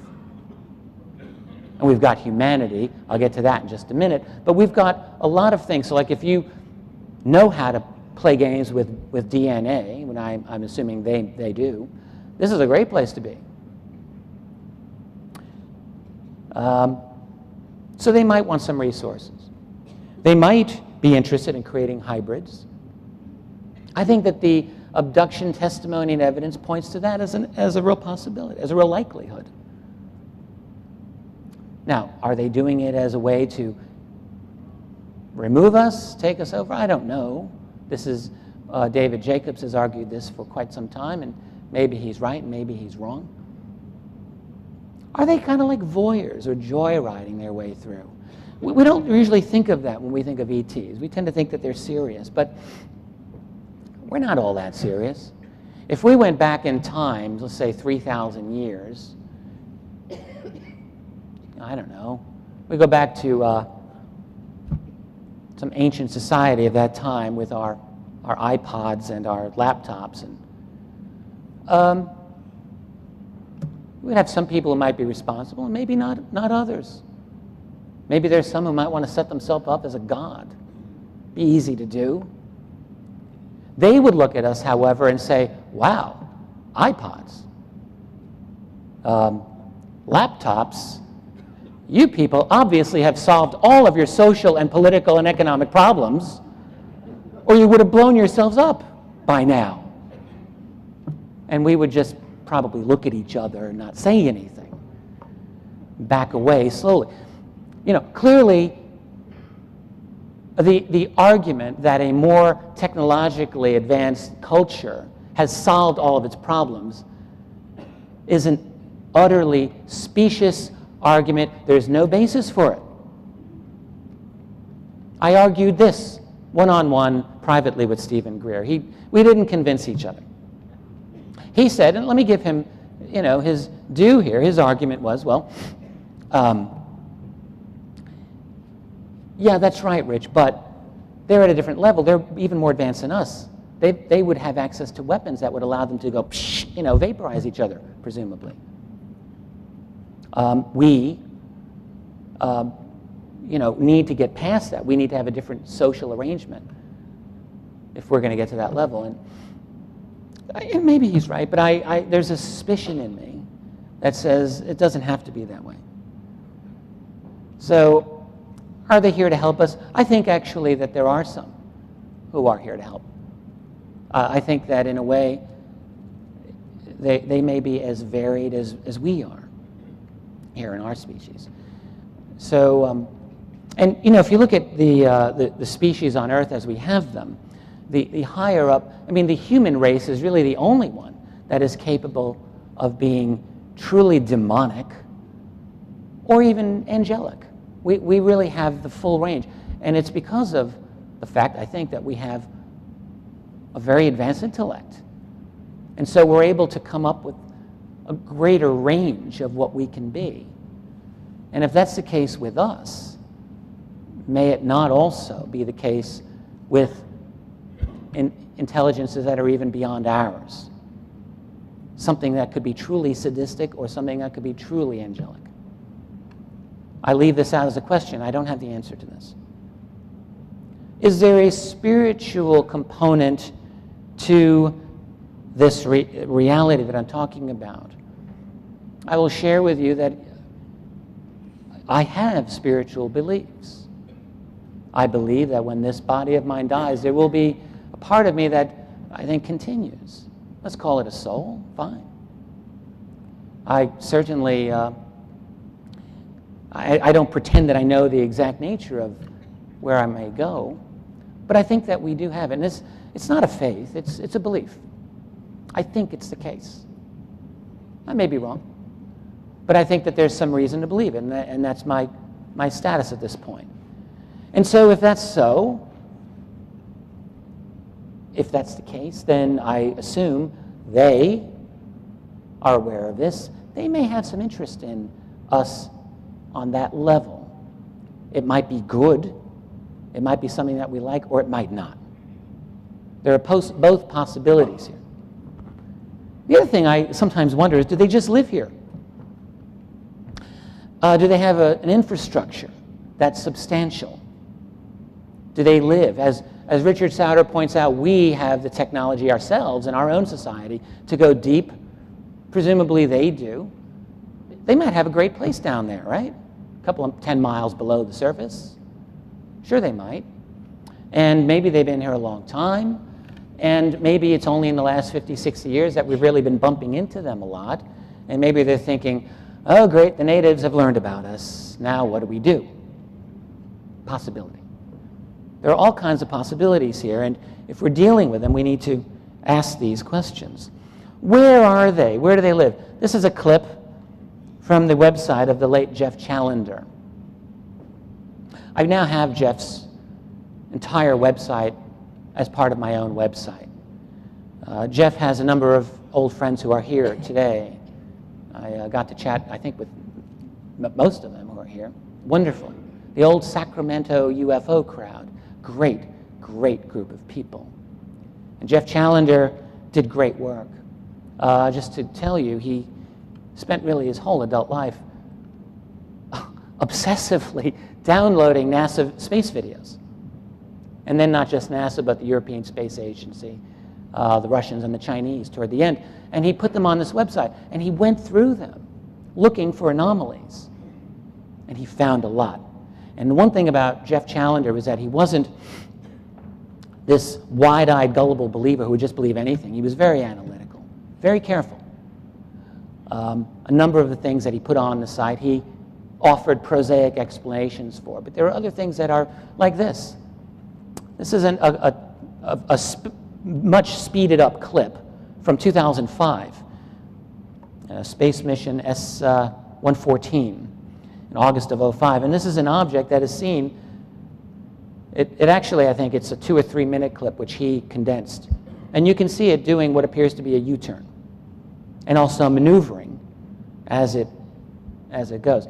And we've got humanity. I'll get to that in just a minute. But we've got a lot of things. So like if you know how to play games with DNA, when I'm assuming they do, this is a great place to be. So they might want some resources. They might be interested in creating hybrids. I think that the abduction testimony and evidence points to that as a real possibility, as a real likelihood. Now, are they doing it as a way to remove us, take us over? I don't know. This is, David Jacobs has argued this for quite some time, and maybe he's right, and maybe he's wrong. Are they kind of like voyeurs or joyriding their way through? We don't usually think of that when we think of ETs. We tend to think that they're serious, but we're not all that serious. If we went back in time, let's say 3,000 years, I don't know, we go back to some ancient society of that time with our iPods and our laptops, and we'd have some people who might be responsible, and maybe not others. Maybe there's some who might want to set themselves up as a god. Be easy to do. They would look at us, however, and say, wow, iPods, laptops, you people obviously have solved all of your social and political and economic problems, or you would have blown yourselves up by now. And we would just probably look at each other and not say anything, back away slowly. You know, clearly, the argument that a more technologically advanced culture has solved all of its problems is an utterly specious argument. There's no basis for it. I argued this one-on-one privately with Stephen Greer. We didn't convince each other. He said, and let me give him, you know, his due here. His argument was, well, yeah, that's right, Rich, but they're at a different level. They're even more advanced than us. They would have access to weapons that would allow them to go, psh, you know, vaporize each other, presumably. We, you know, need to get past that. We need to have a different social arrangement if we're going to get to that level. And maybe he's right, but there's a suspicion in me that says it doesn't have to be that way. So, are they here to help us? I think actually that there are some who are here to help. I think that in a way they may be as varied as we are here in our species. So, and you know, if you look at the species on Earth as we have them, the higher up, I mean, the human race is really the only one that is capable of being truly demonic or even angelic. We really have the full range. And it's because of the fact, I think, that we have a very advanced intellect. And so we're able to come up with a greater range of what we can be. And if that's the case with us, may it not also be the case with intelligences that are even beyond ours? Something that could be truly sadistic or something that could be truly angelic. I leave this out as a question. I don't have the answer to this. Is there a spiritual component to this reality that I'm talking about? I will share with you that I have spiritual beliefs. I believe that when this body of mine dies, there will be a part of me that I think continues. Let's call it a soul, fine. I certainly, I don't pretend that I know the exact nature of where I may go, but I think that we do have it. And it's not a faith, it's a belief. I think it's the case. I may be wrong, but I think that there's some reason to believe it, and that's my status at this point. And so if that's so, if that's the case, then I assume they are aware of this. They may have some interest in us on that level. It might be good, it might be something that we like, or it might not. There are both possibilities here. The other thing I sometimes wonder is, do they just live here? Do they have an infrastructure that's substantial? Do they live? As Richard Sauder points out, we have the technology ourselves in our own society to go deep. Presumably they do. They might have a great place down there, right? A couple of 10 miles below the surface. Sure, they might. And maybe they've been here a long time. And maybe it's only in the last 50, 60 years that we've really been bumping into them a lot. And maybe they're thinking, oh, great, the natives have learned about us. Now what do we do? Possibility. There are all kinds of possibilities here. And if we're dealing with them, we need to ask these questions. Where are they? Where do they live? This is a clip from the website of the late Jeff Challenger. I now have Jeff's entire website as part of my own website. Jeff has a number of old friends who are here today. I got to chat, I think, with most of them who are here. Wonderful. The old Sacramento UFO crowd. Great, great group of people. And Jeff Challenger did great work. Just to tell you, he spent really his whole adult life obsessively downloading NASA space videos. And then not just NASA, but the European Space Agency, the Russians and the Chinese toward the end. And he put them on this website, and he went through them looking for anomalies. And he found a lot. And the one thing about Jeff Challenger was that he wasn't this wide-eyed, gullible believer who would just believe anything. He was very analytical, very careful. A number of the things that he put on the site, he offered prosaic explanations for. But there are other things that are like this. This is a much speeded up clip from 2005, a space mission S-114 in August of 2005. And this is an object that is seen. It actually, I think it's a 2 or 3 minute clip which he condensed. And you can see it doing what appears to be a U-turn and also maneuvering as it goes.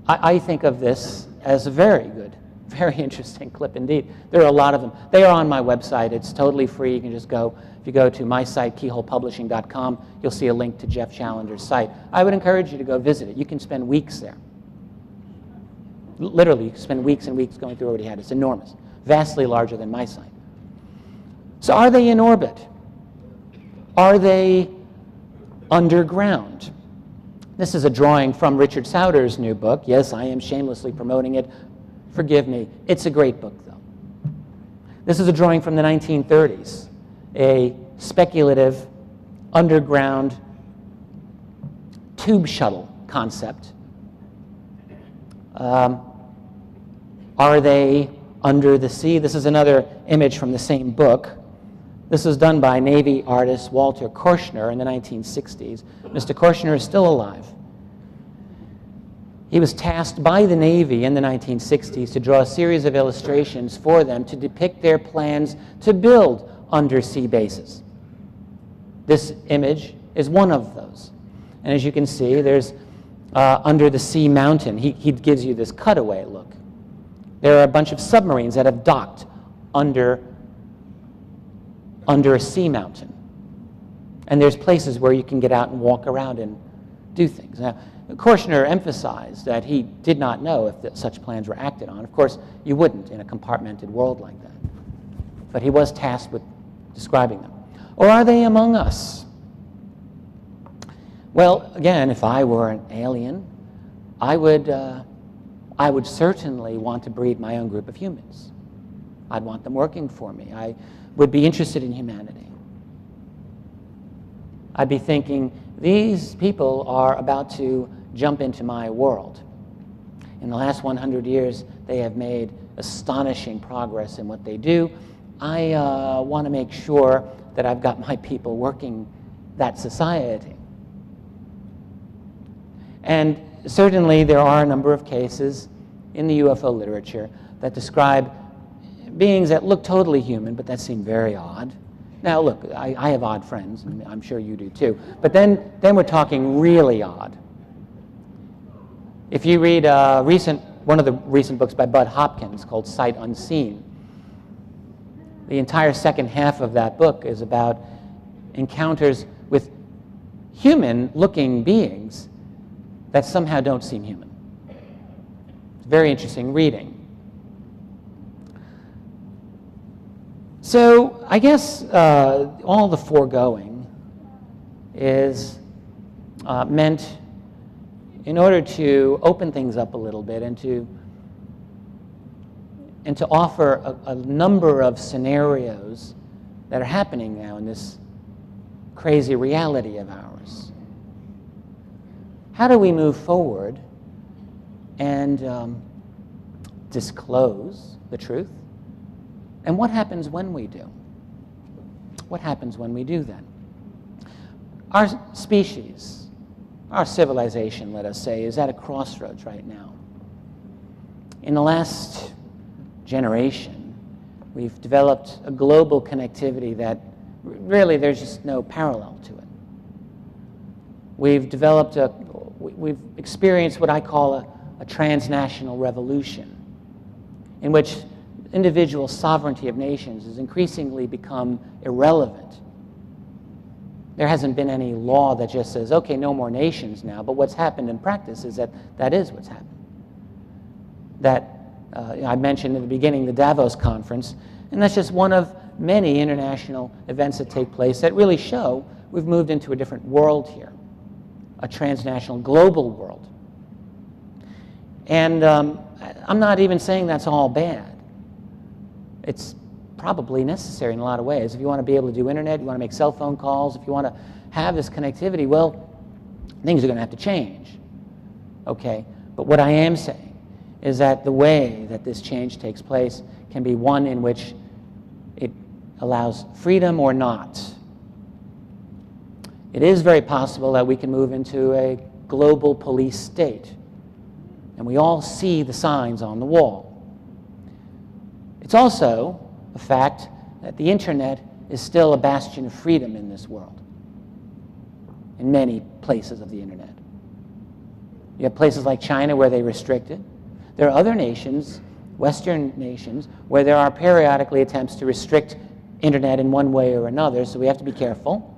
I think of this as a very good, very interesting clip indeed. There are a lot of them. They are on my website. It's totally free. You can just go. If you go to my site, keyholepublishing.com, you'll see a link to Jeff Challenger's site. I would encourage you to go visit it. You can spend weeks there. Literally, you can spend weeks and weeks going through what he had. It's enormous, vastly larger than my site. So are they in orbit? Are they underground? This is a drawing from Richard Sauder's new book. Yes, I am shamelessly promoting it. Forgive me. It's a great book, though. This is a drawing from the 1930s, a speculative underground tube shuttle concept. Are they under the sea? This is another image from the same book. This was done by Navy artist Walter Korshner in the 1960s. Mr. Korshner is still alive. He was tasked by the Navy in the 1960s to draw a series of illustrations for them to depict their plans to build undersea bases. This image is one of those. And as you can see, there's under the sea mountain. He gives you this cutaway look. There are a bunch of submarines that have docked under a sea mountain. And there's places where you can get out and walk around and do things. Now, Korshner emphasized that he did not know if such plans were acted on. Of course, you wouldn't in a compartmented world like that. But he was tasked with describing them. Or are they among us? Well, again, if I were an alien, I would certainly want to breed my own group of humans. I'd want them working for me. I would be interested in humanity. I'd be thinking, these people are about to jump into my world. In the last 100 years, they have made astonishing progress in what they do. I want to make sure that I've got my people working that society. And certainly there are a number of cases in the UFO literature that describe beings that look totally human, but that seem very odd. Now, look, I have odd friends, and I'm sure you do too. But then we're talking really odd. If you read one of the recent books by Bud Hopkins called Sight Unseen, the entire second half of that book is about encounters with human-looking beings that somehow don't seem human. It's very interesting reading. So I guess all the foregoing is meant in order to open things up a little bit and to offer a number of scenarios that are happening now in this crazy reality of ours. How do we move forward and disclose the truth? And what happens when we do? What happens when we do then? Our species, our civilization, let us say, is at a crossroads right now. In the last generation, we've developed a global connectivity that really there's just no parallel to it. We've developed we've experienced what I call a transnational revolution, in which individual sovereignty of nations has increasingly become irrelevant. There hasn't been any law that just says, okay, no more nations now, but what's happened in practice is that is what's happened. I mentioned in the beginning the Davos conference, and that's just one of many international events that take place that really show we've moved into a different world here, a transnational global world. And I'm not even saying that's all bad. It's probably necessary in a lot of ways. If you want to be able to do internet, you want to make cell phone calls, if you want to have this connectivity, well, things are going to have to change. Okay? But what I am saying is that the way that this change takes place can be one in which it allows freedom or not. It is very possible that we can move into a global police state, and we all see the signs on the wall. It's also a fact that the internet is still a bastion of freedom in this world, in many places of the internet. You have places like China where they restrict it. There are other nations, Western nations, where there are periodically attempts to restrict internet in one way or another, so we have to be careful.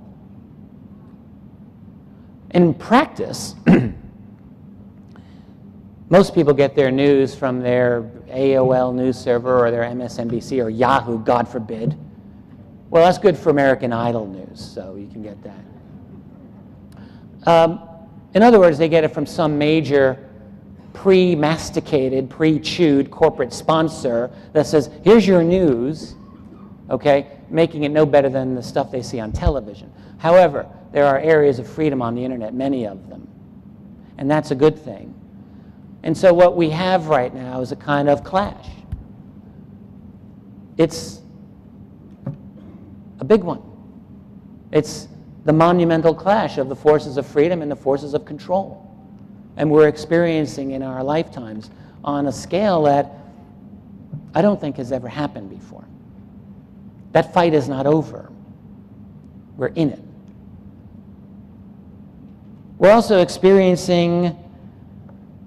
In practice, most people get their news from their AOL news server or their MSNBC or Yahoo, God forbid. Well, that's good for American Idol news, so you can get that. In other words, they get it from some major pre-masticated, pre-chewed corporate sponsor that says, here's your news, okay, making it no better than the stuff they see on television. However, there are areas of freedom on the internet, many of them, and that's a good thing. And so what we have right now is a kind of clash. It's a big one. It's the monumental clash of the forces of freedom and the forces of control. And we're experiencing in our lifetimes on a scale that I don't think has ever happened before. That fight is not over. We're in it. We're also experiencing,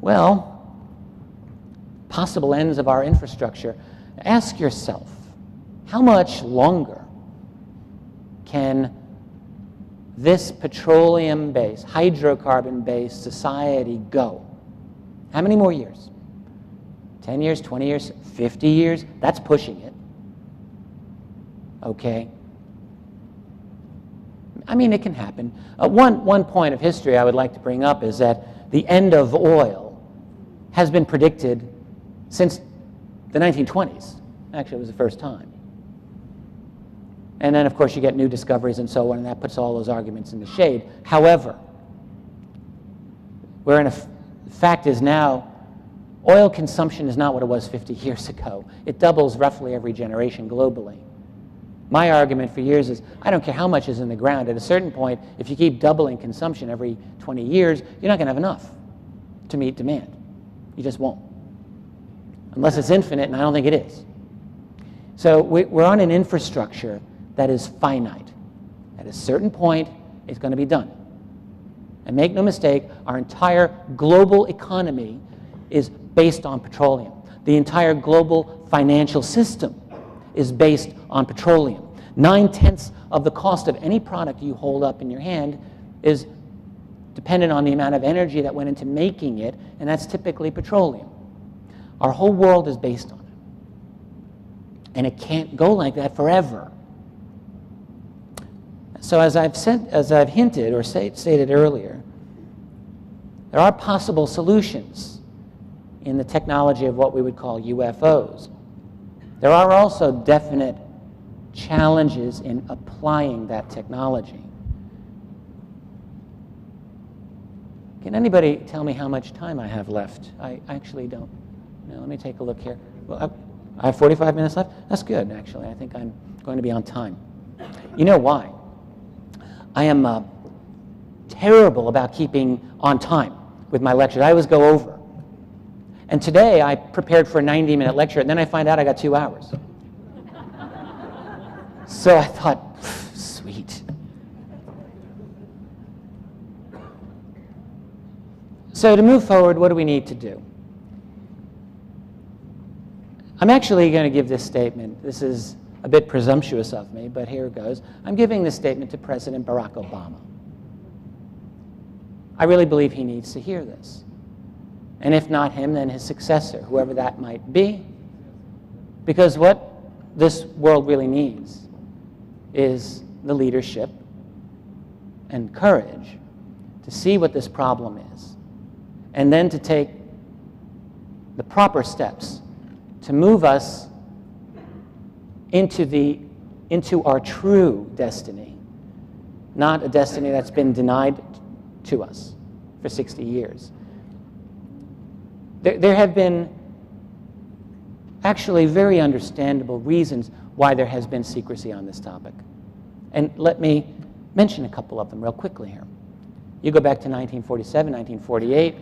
well, possible ends of our infrastructure. Ask yourself, how much longer can this petroleum-based, hydrocarbon-based society go? How many more years? 10 years, 20 years, 50 years? That's pushing it. Okay? I mean, it can happen. One point of history I would like to bring up is that the end of oil has been predicted since the 1920s. Actually, it was the first time. And then, of course, you get new discoveries and so on, and that puts all those arguments in the shade. However, we're in fact is now, oil consumption is not what it was 50 years ago. It doubles roughly every generation globally. My argument for years is, I don't care how much is in the ground. At a certain point, if you keep doubling consumption every 20 years, you're not going to have enough to meet demand. You just won't. Unless it's infinite, and I don't think it is. So we're on an infrastructure that is finite. At a certain point, it's going to be done. And make no mistake, our entire global economy is based on petroleum. The entire global financial system is based on petroleum. 9/10 of the cost of any product you hold up in your hand is dependent on the amount of energy that went into making it, and that's typically petroleum. Our whole world is based on it. And it can't go like that forever. So as I've hinted or stated earlier, there are possible solutions in the technology of what we would call UFOs. There are also definite challenges in applying that technology. Can anybody tell me how much time I have left? I actually don't. No, let me take a look here. Well, I have 45 minutes left? That's good, actually. I think I'm going to be on time. You know why? I am terrible about keeping on time with my lectures. I always go over. And today I prepared for a 90-minute lecture, and then I find out I got 2 hours. So I thought, sweet. So to move forward, what do we need to do? I'm actually going to give this statement. This is a bit presumptuous of me, but here it goes. I'm giving this statement to President Barack Obama. I really believe he needs to hear this. And if not him, then his successor, whoever that might be. Because what this world really needs is the leadership and courage to see what this problem is, and then to take the proper steps to move us into our true destiny, not a destiny that's been denied to us for 60 years. There have been actually very understandable reasons why there has been secrecy on this topic. And let me mention a couple of them real quickly here. You go back to 1947, 1948,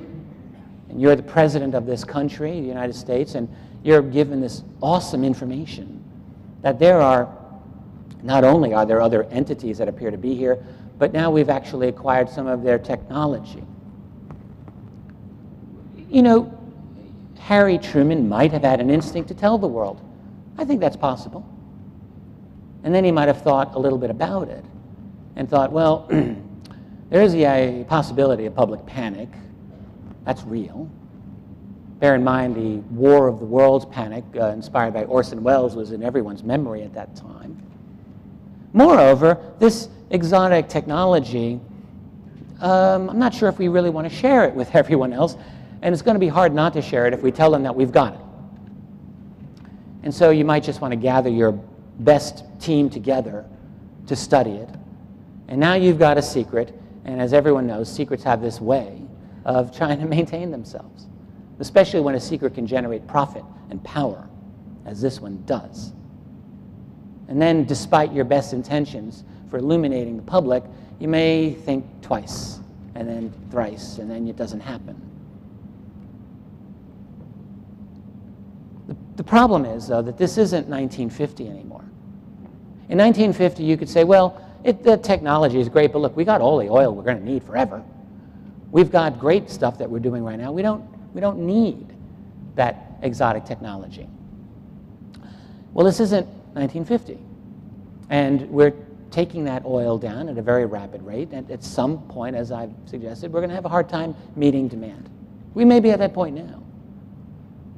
and you're the president of this country, the United States, and you're given this awesome information that there are, not only are there other entities that appear to be here, but now we've actually acquired some of their technology. You know, Harry Truman might have had an instinct to tell the world. I think that's possible. And then he might have thought a little bit about it and thought, well, there is a possibility of public panic. That's real. Bear in mind the War of the Worlds panic inspired by Orson Welles was in everyone's memory at that time. Moreover, this exotic technology, I'm not sure if we really want to share it with everyone else, and it's going to be hard not to share it if we tell them that we've got it. And so you might just want to gather your best team together to study it. And now you've got a secret, and as everyone knows, secrets have this way of trying to maintain themselves, especially when a secret can generate profit and power, as this one does. And then, despite your best intentions for illuminating the public, you may think twice, and then thrice, and then it doesn't happen. The problem is, though, that this isn't 1950 anymore. In 1950, you could say, well, the technology is great, but look, we got all the oil we're going to need forever. We've got great stuff that we're doing right now. We don't need that exotic technology. Well, this isn't 1950. And we're taking that oil down at a very rapid rate. And at some point, as I've suggested, we're going to have a hard time meeting demand. We may be at that point now.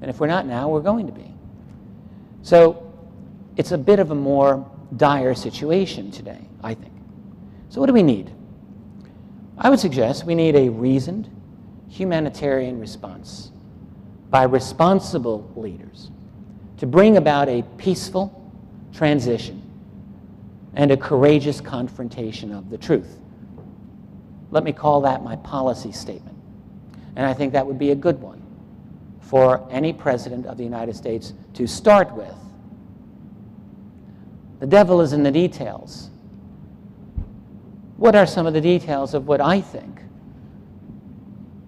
And if we're not now, we're going to be. So it's a bit of a more dire situation today, I think. So what do we need? I would suggest we need a reasoned humanitarian response by responsible leaders to bring about a peaceful transition and a courageous confrontation of the truth. Let me call that my policy statement. And I think that would be a good one for any president of the United States to start with. The devil is in the details. What are some of the details of what I think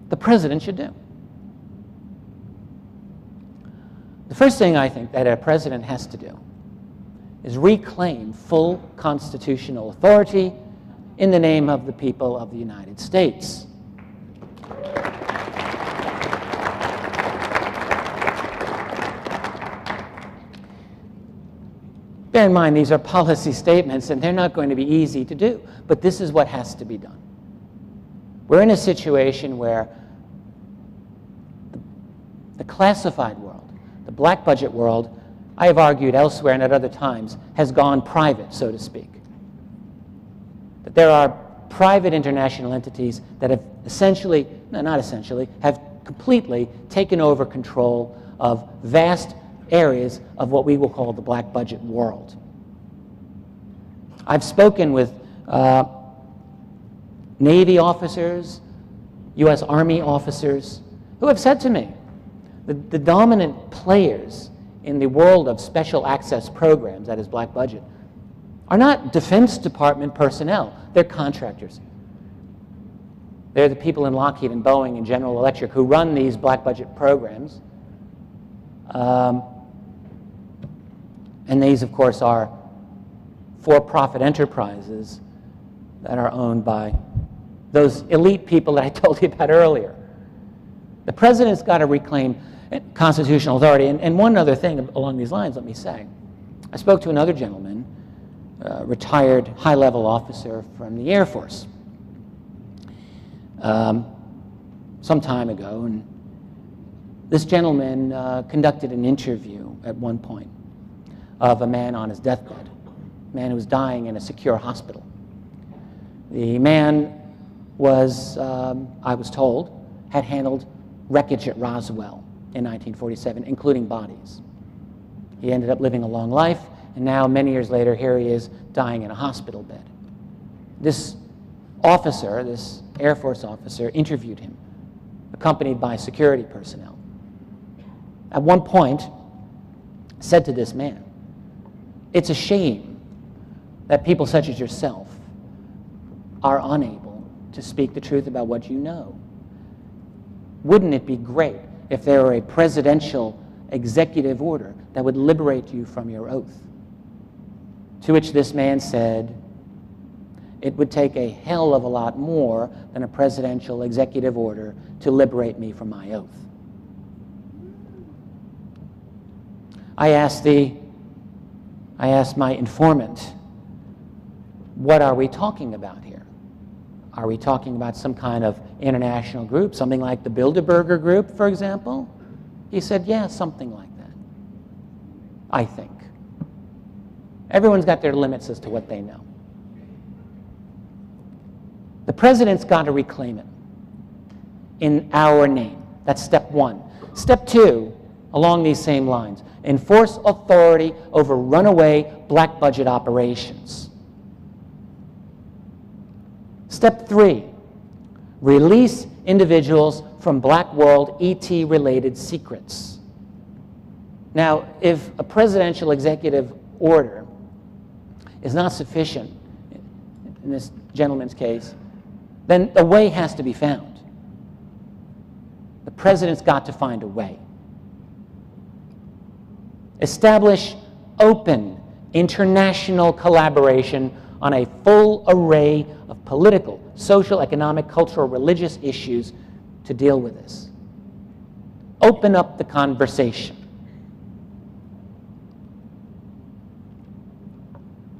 the president should do? The first thing I think that a president has to do is reclaim full constitutional authority in the name of the people of the United States. Bear in mind, these are policy statements, and they're not going to be easy to do, but this is what has to be done. We're in a situation where the classified world, the black budget world, I have argued elsewhere and at other times, has gone private, so to speak. That there are private international entities that have essentially, no, not essentially, have completely taken over control of vast areas of what we will call the black budget world. I've spoken with Navy officers, U.S. Army officers, who have said to me that the dominant players in the world of special access programs, that is black budget, are not Defense Department personnel, they're contractors. They're the people in Lockheed and Boeing and General Electric who run these black budget programs. And these, of course, are for-profit enterprises that are owned by those elite people that I told you about earlier. The president's got to reclaim constitutional authority. And one other thing along these lines, let me say. I spoke to another gentleman, retired high-level officer from the Air Force, some time ago, and this gentleman conducted an interview at one point of a man on his deathbed, a man who was dying in a secure hospital. The man was, I was told, had handled wreckage at Roswell in 1947, including bodies. He ended up living a long life, and now, many years later, here he is dying in a hospital bed. This officer, this Air Force officer, interviewed him, accompanied by security personnel. At one point, said to this man, "It's a shame that people such as yourself are unable to speak the truth about what you know. Wouldn't it be great if there were a presidential executive order that would liberate you from your oath?" To which this man said, "It would take a hell of a lot more than a presidential executive order to liberate me from my oath." I asked my informant, what are we talking about here? Are we talking about some kind of international group, something like the Bilderberger Group, for example? He said, yeah, something like that, I think. Everyone's got their limits as to what they know. The president's got to reclaim it in our name. That's step one. Step two, along these same lines, enforce authority over runaway black budget operations. Step three, release individuals from black world ET-related secrets. Now, if a presidential executive order is not sufficient, in this gentleman's case, then a way has to be found. The president's got to find a way. Establish open international collaboration on a full array of political, social, economic, cultural, religious issues to deal with this. Open up the conversation.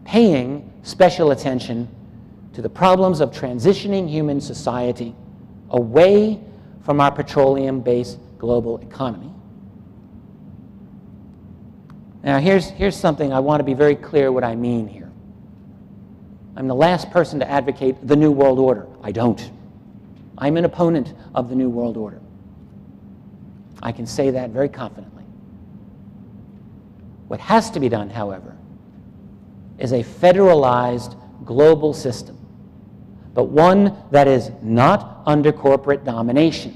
Paying special attention to the problems of transitioning human society away from our petroleum-based global economy. Now, here's something I want to be very clear what I mean here. I'm the last person to advocate the New World Order. I don't. I'm an opponent of the New World Order. I can say that very confidently. What has to be done, however, is a federalized global system, but one that is not under corporate domination,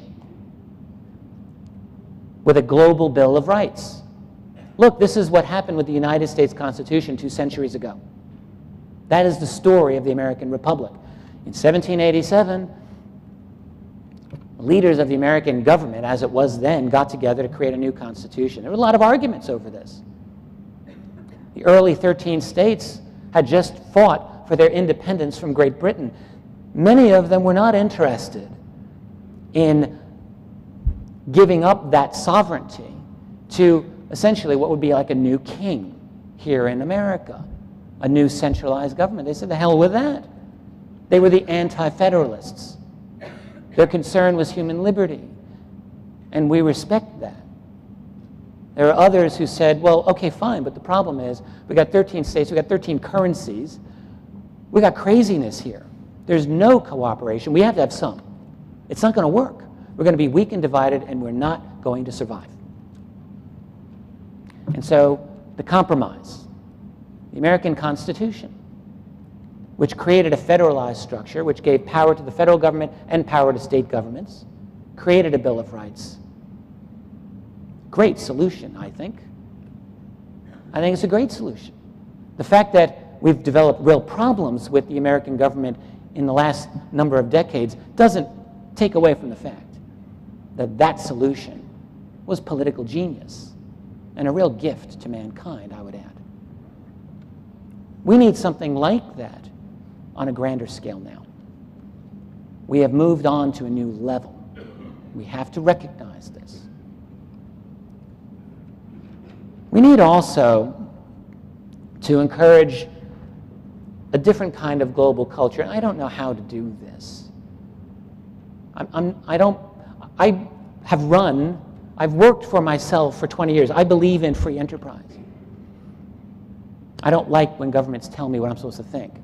with a global Bill of Rights. Look, this is what happened with the United States Constitution 2 centuries ago. That is the story of the American Republic. In 1787, leaders of the American government, as it was then, got together to create a new constitution. There were a lot of arguments over this. The early 13 states had just fought for their independence from Great Britain. Many of them were not interested in giving up that sovereignty to essentially what would be like a new king here in America, a new centralized government. They said, the hell with that. They were the anti-federalists. Their concern was human liberty, and we respect that. There are others who said, well, okay, fine, but the problem is we got 13 states, we got 13 currencies, we got craziness here. There's no cooperation. We have to have some. It's not going to work. We're going to be weak and divided, and we're not going to survive. And so the compromise, the American Constitution, which created a federalized structure, which gave power to the federal government and power to state governments, created a Bill of Rights. Great solution, I think. I think it's a great solution. The fact that we've developed real problems with the American government in the last number of decades doesn't take away from the fact that that solution was political genius and a real gift to mankind, I would add. We need something like that on a grander scale now. We have moved on to a new level. We have to recognize this. We need also to encourage a different kind of global culture. And I don't know how to do this. I've worked for myself for 20 years. I believe in free enterprise. I don't like when governments tell me what I'm supposed to think.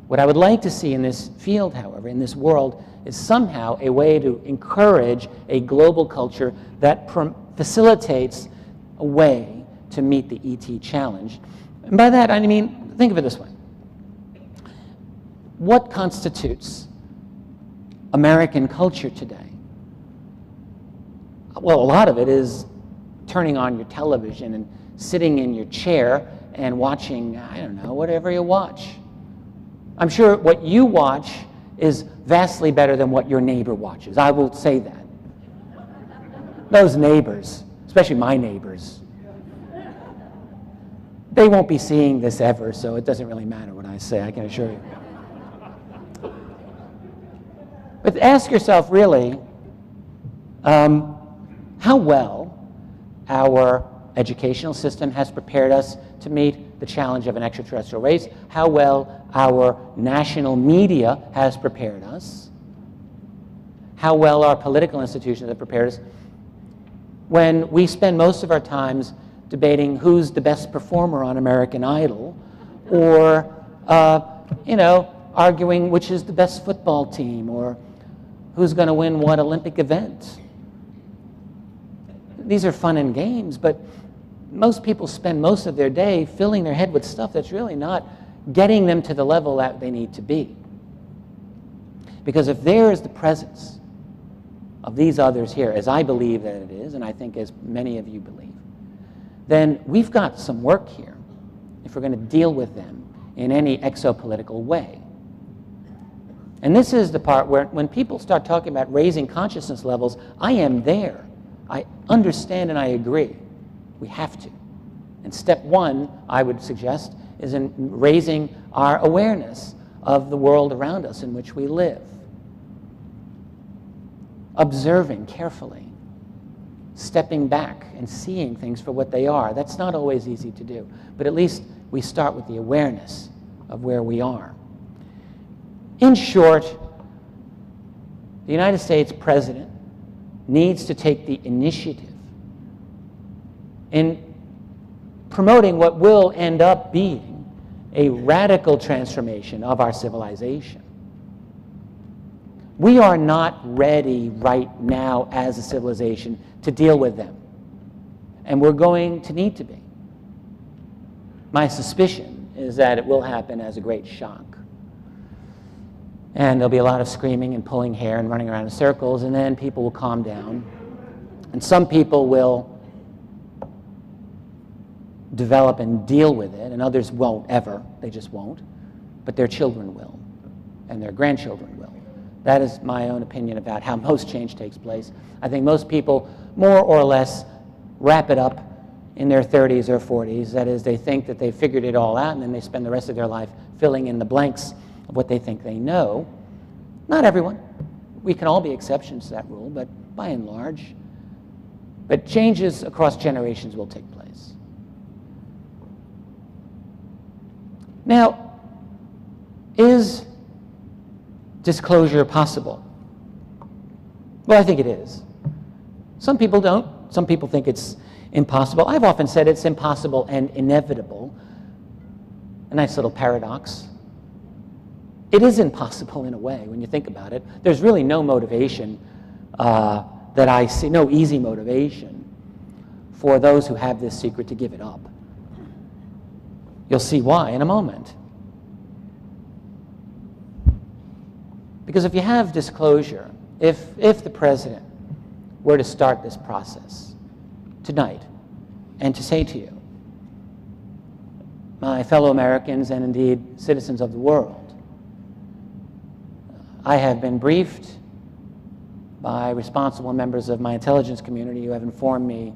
What I would like to see in this field, however, in this world, is somehow a way to encourage a global culture that facilitates a way to meet the ET challenge. And by that, I mean, think of it this way. What constitutes American culture today? Well, a lot of it is turning on your television and sitting in your chair and watching, I don't know, whatever you watch. I'm sure what you watch is vastly better than what your neighbor watches. I will say that. Those neighbors, especially my neighbors, they won't be seeing this ever, so it doesn't really matter what I say, I can assure you. But ask yourself, really, how well our educational system has prepared us to meet the challenge of an extraterrestrial race, how well our national media has prepared us, how well our political institutions have prepared us, when we spend most of our times debating who's the best performer on American Idol, or arguing which is the best football team, or who's going to win what Olympic event. These are fun and games, but most people spend most of their day filling their head with stuff that's really not getting them to the level that they need to be. Because if there is the presence of these others here, as I believe that it is, and I think as many of you believe, then we've got some work here if we're going to deal with them in any exopolitical way. And this is the part where when people start talking about raising consciousness levels, I am there. I understand and I agree. We have to. And step one, I would suggest, is in raising our awareness of the world around us in which we live. Observing carefully, stepping back and seeing things for what they are. That's not always easy to do, but at least we start with the awareness of where we are. In short, the United States president needs to take the initiative in promoting what will end up being a radical transformation of our civilization. We are not ready right now as a civilization to deal with them, and we're going to need to be. My suspicion is that it will happen as a great shock. And there'll be a lot of screaming and pulling hair and running around in circles, and then people will calm down. And some people will develop and deal with it, and others won't ever. They just won't. But their children will, and their grandchildren will. That is my own opinion about how most change takes place. I think most people, more or less, wrap it up in their 30s or 40s. That is, they think that they've figured it all out, and then they spend the rest of their life filling in the blanks of what they think they know. Not everyone. We can all be exceptions to that rule, but by and large. But changes across generations will take place. Now, is disclosure possible? Well, I think it is. Some people don't. Some people think it's impossible. I've often said it's impossible and inevitable. A nice little paradox. It is impossible in a way when you think about it. There's really no motivation that I see, no easy motivation for those who have this secret to give it up. You'll see why in a moment. Because if you have disclosure, if the president were to start this process tonight and to say to you, my fellow Americans and indeed citizens of the world, I have been briefed by responsible members of my intelligence community who have informed me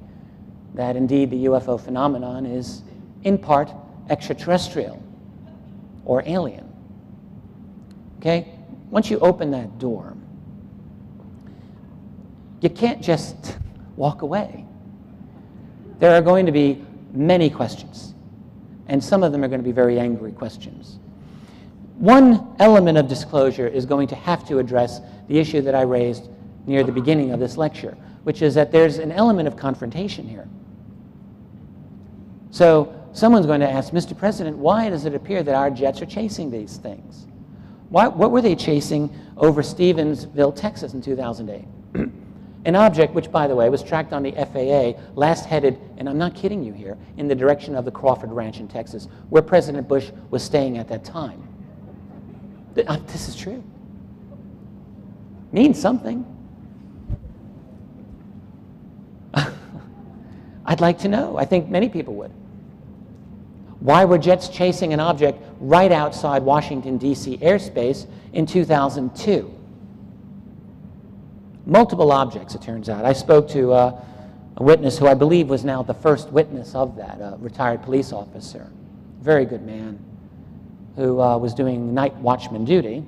that indeed the UFO phenomenon is in part extraterrestrial or alien. Okay? Once you open that door, you can't just walk away. There are going to be many questions, and some of them are going to be very angry questions. One element of disclosure is going to have to address the issue that I raised near the beginning of this lecture, which is that there's an element of confrontation here. So someone's going to ask, Mr. President, why does it appear that our jets are chasing these things? What were they chasing over Stevensville, Texas in 2008? An object which, by the way, was tracked on the FAA, last headed, and I'm not kidding you here, in the direction of the Crawford Ranch in Texas, where President Bush was staying at that time. This is true. Means something. I'd like to know. I think many people would. Why were jets chasing an object right outside Washington, D.C. airspace in 2002? Multiple objects, it turns out. I spoke to a witness who I believe was now the first witness of that, a retired police officer, very good man, who was doing night watchman duty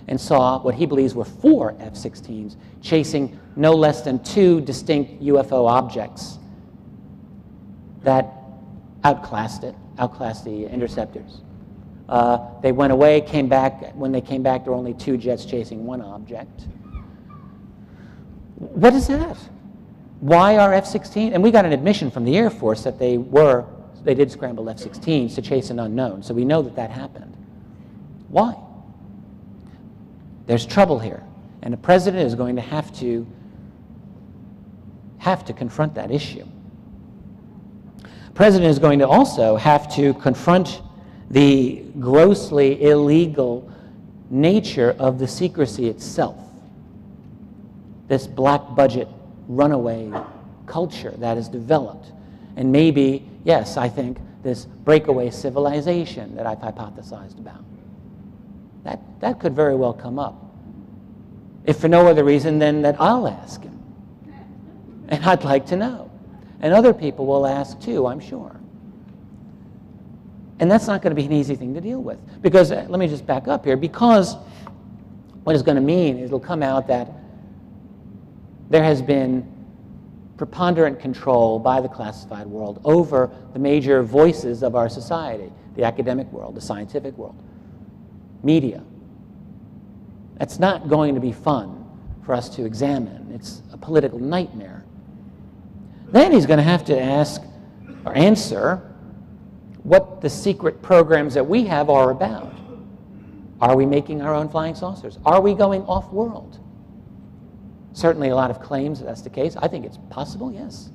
and saw what he believes were 4 F-16s chasing no less than 2 distinct UFO objects that outclassed the interceptors. They went away, came back. When they came back, there were only 2 jets chasing 1 object. What is that? Why are F-16? And we got an admission from the Air Force that they did scramble F-16s to chase an unknown, so we know that that happened. Why? There's trouble here, and the president is going to have to confront that issue. The president is going to also have to confront the grossly illegal nature of the secrecy itself. This black budget runaway culture that is developed, and maybe, yes, I think, this breakaway civilization that I've hypothesized about. That could very well come up. If for no other reason than that I'll ask him. And I'd like to know. And other people will ask too, I'm sure. And that's not going to be an easy thing to deal with. Because, let me just back up here, because what it's going to mean is it'll come out that there has been preponderant control by the classified world over the major voices of our society, the academic world, the scientific world, media. That's not going to be fun for us to examine. It's a political nightmare. Then he's going to have to ask or answer what the secret programs that we have are about. Are we making our own flying saucers? Are we going off-world? Certainly a lot of claims that that's the case. I think it's possible, yes.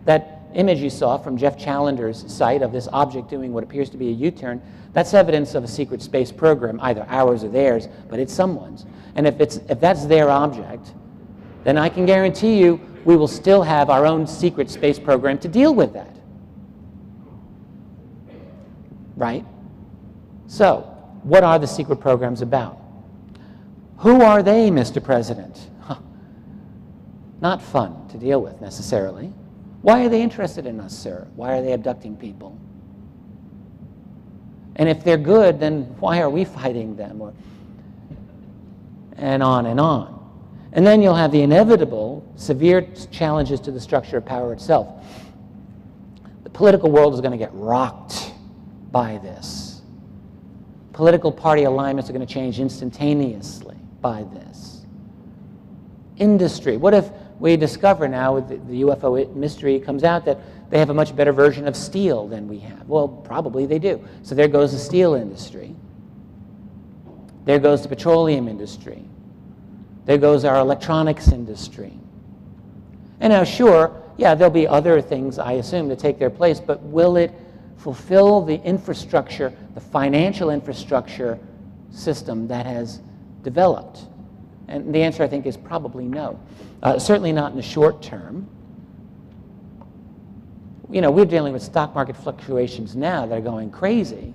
That image you saw from Jeff Challender's site of this object doing what appears to be a U-turn, that's evidence of a secret space program, either ours or theirs, but it's someone's. And if that's their object, then I can guarantee you we will still have our own secret space program to deal with that. Right? So, what are the secret programs about? Who are they, Mr. President? Not fun to deal with, necessarily. Why are they interested in us, sir? Why are they abducting people? And if they're good, then why are we fighting them? And on and on. And then you'll have the inevitable, severe challenges to the structure of power itself. The political world is going to get rocked by this. Political party alignments are going to change instantaneously by this. industry? What if we discover now with the UFO mystery comes out that they have a much better version of steel than we have? Well, probably they do. So there goes the steel industry. There goes the petroleum industry. There goes our electronics industry. And now, sure, yeah, there'll be other things, I assume, to take their place, but will it fulfill the infrastructure, the financial infrastructure system that has developed? And the answer, I think, is probably no. Certainly not in the short term. You know, we're dealing with stock market fluctuations now that are going crazy.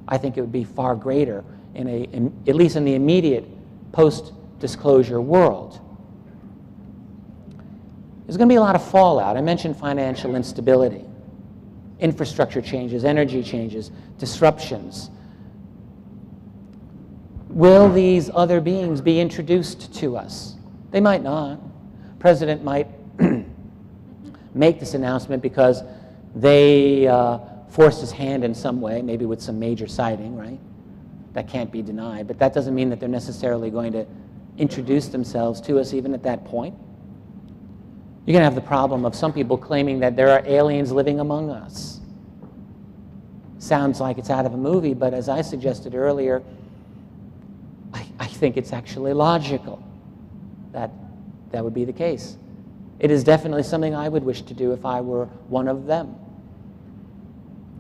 I think it would be far greater at least in the immediate post-disclosure world. There's going to be a lot of fallout. I mentioned financial instability, infrastructure changes, energy changes, disruptions. Will these other beings be introduced to us? They might not. The president might make this announcement because they forced his hand in some way, maybe with some major sighting, right? That can't be denied, but that doesn't mean that they're necessarily going to introduce themselves to us even at that point. You're going to have the problem of some people claiming that there are aliens living among us. Sounds like it's out of a movie, but as I suggested earlier, I think it's actually logical that that would be the case. It is definitely something I would wish to do if I were one of them.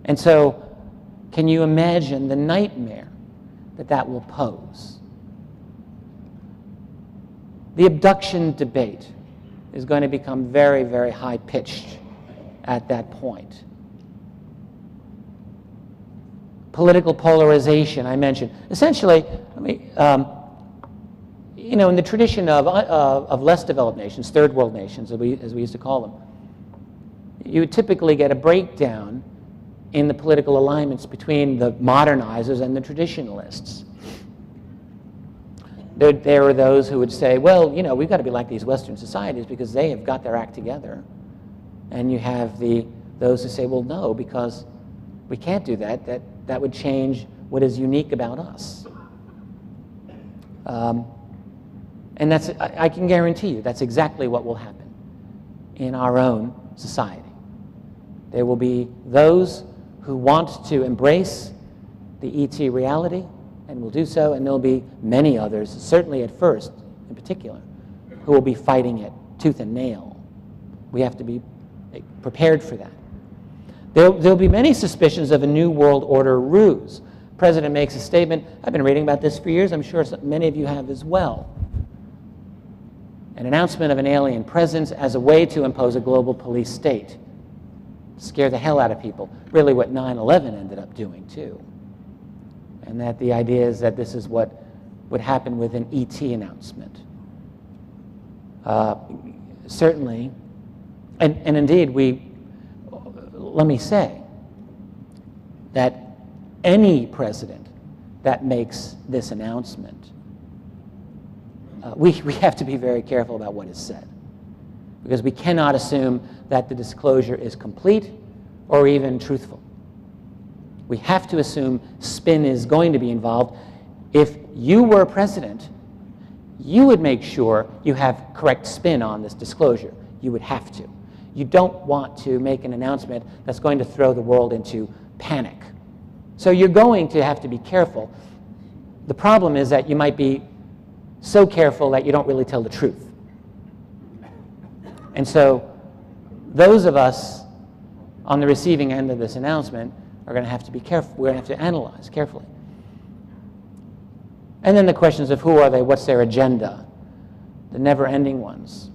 And so, can you imagine the nightmare that will pose? The abduction debate is going to become very, very high-pitched at that point. Political polarization, I mentioned. Essentially, I mean, you know, in the tradition of less developed nations, third world nations, as we used to call them, you would typically get a breakdown in the political alignments between the modernizers and the traditionalists. There are those who would say, well, you know, we've got to be like these Western societies because they have got their act together. And you have those who say, well, no, because we can't do that. That would change what is unique about us. And I can guarantee you that's exactly what will happen in our own society. There will be those who want to embrace the ET reality and will do so, and there'll be many others, certainly at first in particular, who will be fighting it tooth and nail. We have to be prepared for that. There'll be many suspicions of a New World Order ruse. The President makes a statement. I've been reading about this for years. I'm sure many of you have as well. An announcement of an alien presence as a way to impose a global police state. Scare the hell out of people. Really what 9/11 ended up doing, too. And that the idea is that this is what would happen with an ET announcement. Certainly, and indeed, let me say that any president that makes this announcement, we have to be very careful about what is said, because we cannot assume that the disclosure is complete or even truthful. We have to assume spin is going to be involved. If you were president, you would make sure you have correct spin on this disclosure. You would have to. You don't want to make an announcement that's going to throw the world into panic. So you're going to have to be careful. The problem is that you might be so careful that you don't really tell the truth. And so those of us on the receiving end of this announcement are going to have to be careful. We're going to have to analyze carefully. And then the questions of who are they, what's their agenda, the never-ending ones.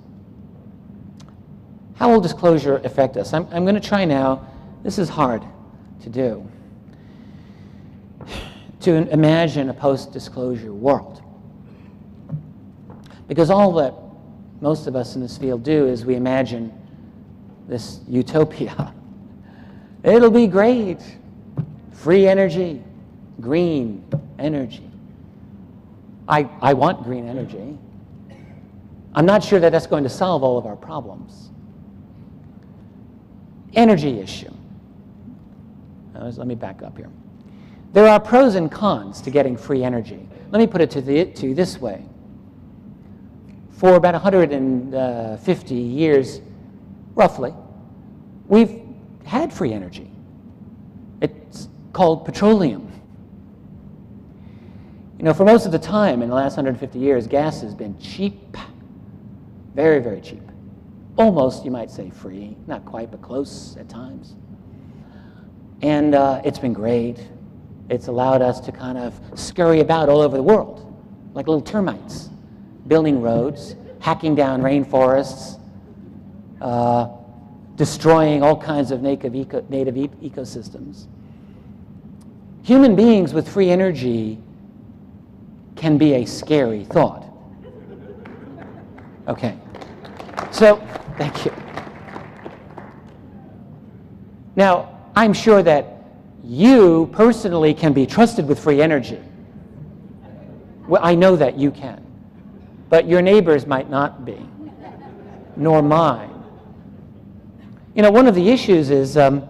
How will disclosure affect us? I'm going to try now, this is hard to do, to imagine a post-disclosure world. Because all that most of us in this field do is we imagine this utopia. It'll be great. Free energy, green energy. I want green energy. I'm not sure that that's going to solve all of our problems. Energy issue. Now, let me back up here. There are pros and cons to getting free energy. Let me put it to you this way. for about 150 years, roughly, we've had free energy. It's called petroleum. You know, for most of the time in the last 150 years, gas has been cheap, very, very cheap. Almost, you might say, free. Not quite, but close at times. And it's been great. It's allowed us to kind of scurry about all over the world, like little termites, building roads, hacking down rainforests, destroying all kinds of native ecosystems. Human beings with free energy can be a scary thought. Okay. So, thank you. Now, I'm sure that you personally can be trusted with free energy. Well, I know that you can. But your neighbors might not be, nor mine. You know, one of the issues is the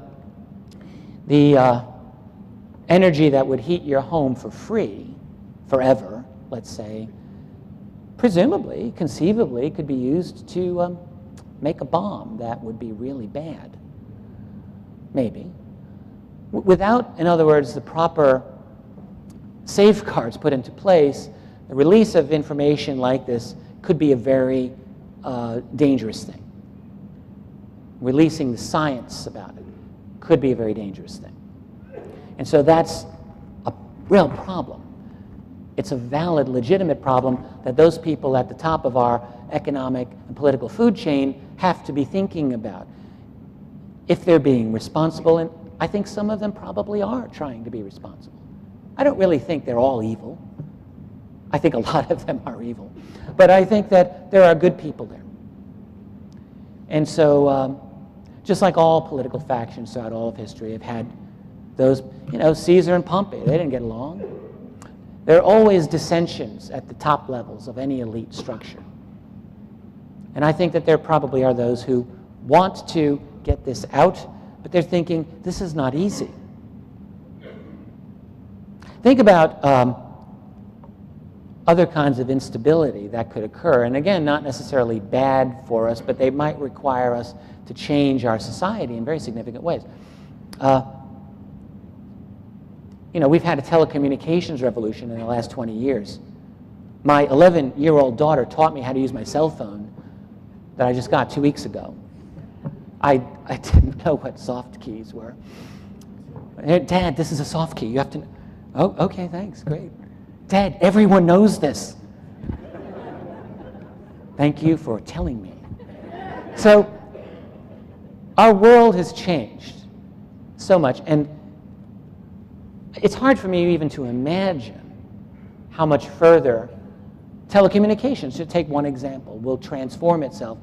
energy that would heat your home for free, forever, let's say, presumably, conceivably, could be used to make a bomb that would be really bad. Maybe. Without, in other words, the proper safeguards put into place, the release of information like this could be a very dangerous thing. Releasing the science about it could be a very dangerous thing. And so that's a real problem. It's a valid, legitimate problem that those people at the top of our economic and political food chain have to be thinking about. If they're being responsible, and I think some of them probably are trying to be responsible. I don't really think they're all evil. I think a lot of them are evil. But I think that there are good people there. And so, just like all political factions throughout all of history have had those, you know, Caesar and Pompey, they didn't get along. There are always dissensions at the top levels of any elite structure. And I think that there probably are those who want to get this out, but they're thinking, this is not easy. Think about other kinds of instability that could occur, and again, not necessarily bad for us, but they might require us to change our society in very significant ways. You know, we've had a telecommunications revolution in the last 20 years. My 11-year-old daughter taught me how to use my cell phone that I just got 2 weeks ago. I didn't know what soft keys were. Dad, this is a soft key. You have to... Oh, okay, thanks, great. Dad, everyone knows this. Thank you for telling me. So, our world has changed so much, and it's hard for me even to imagine how much further telecommunications, to take one example, will transform itself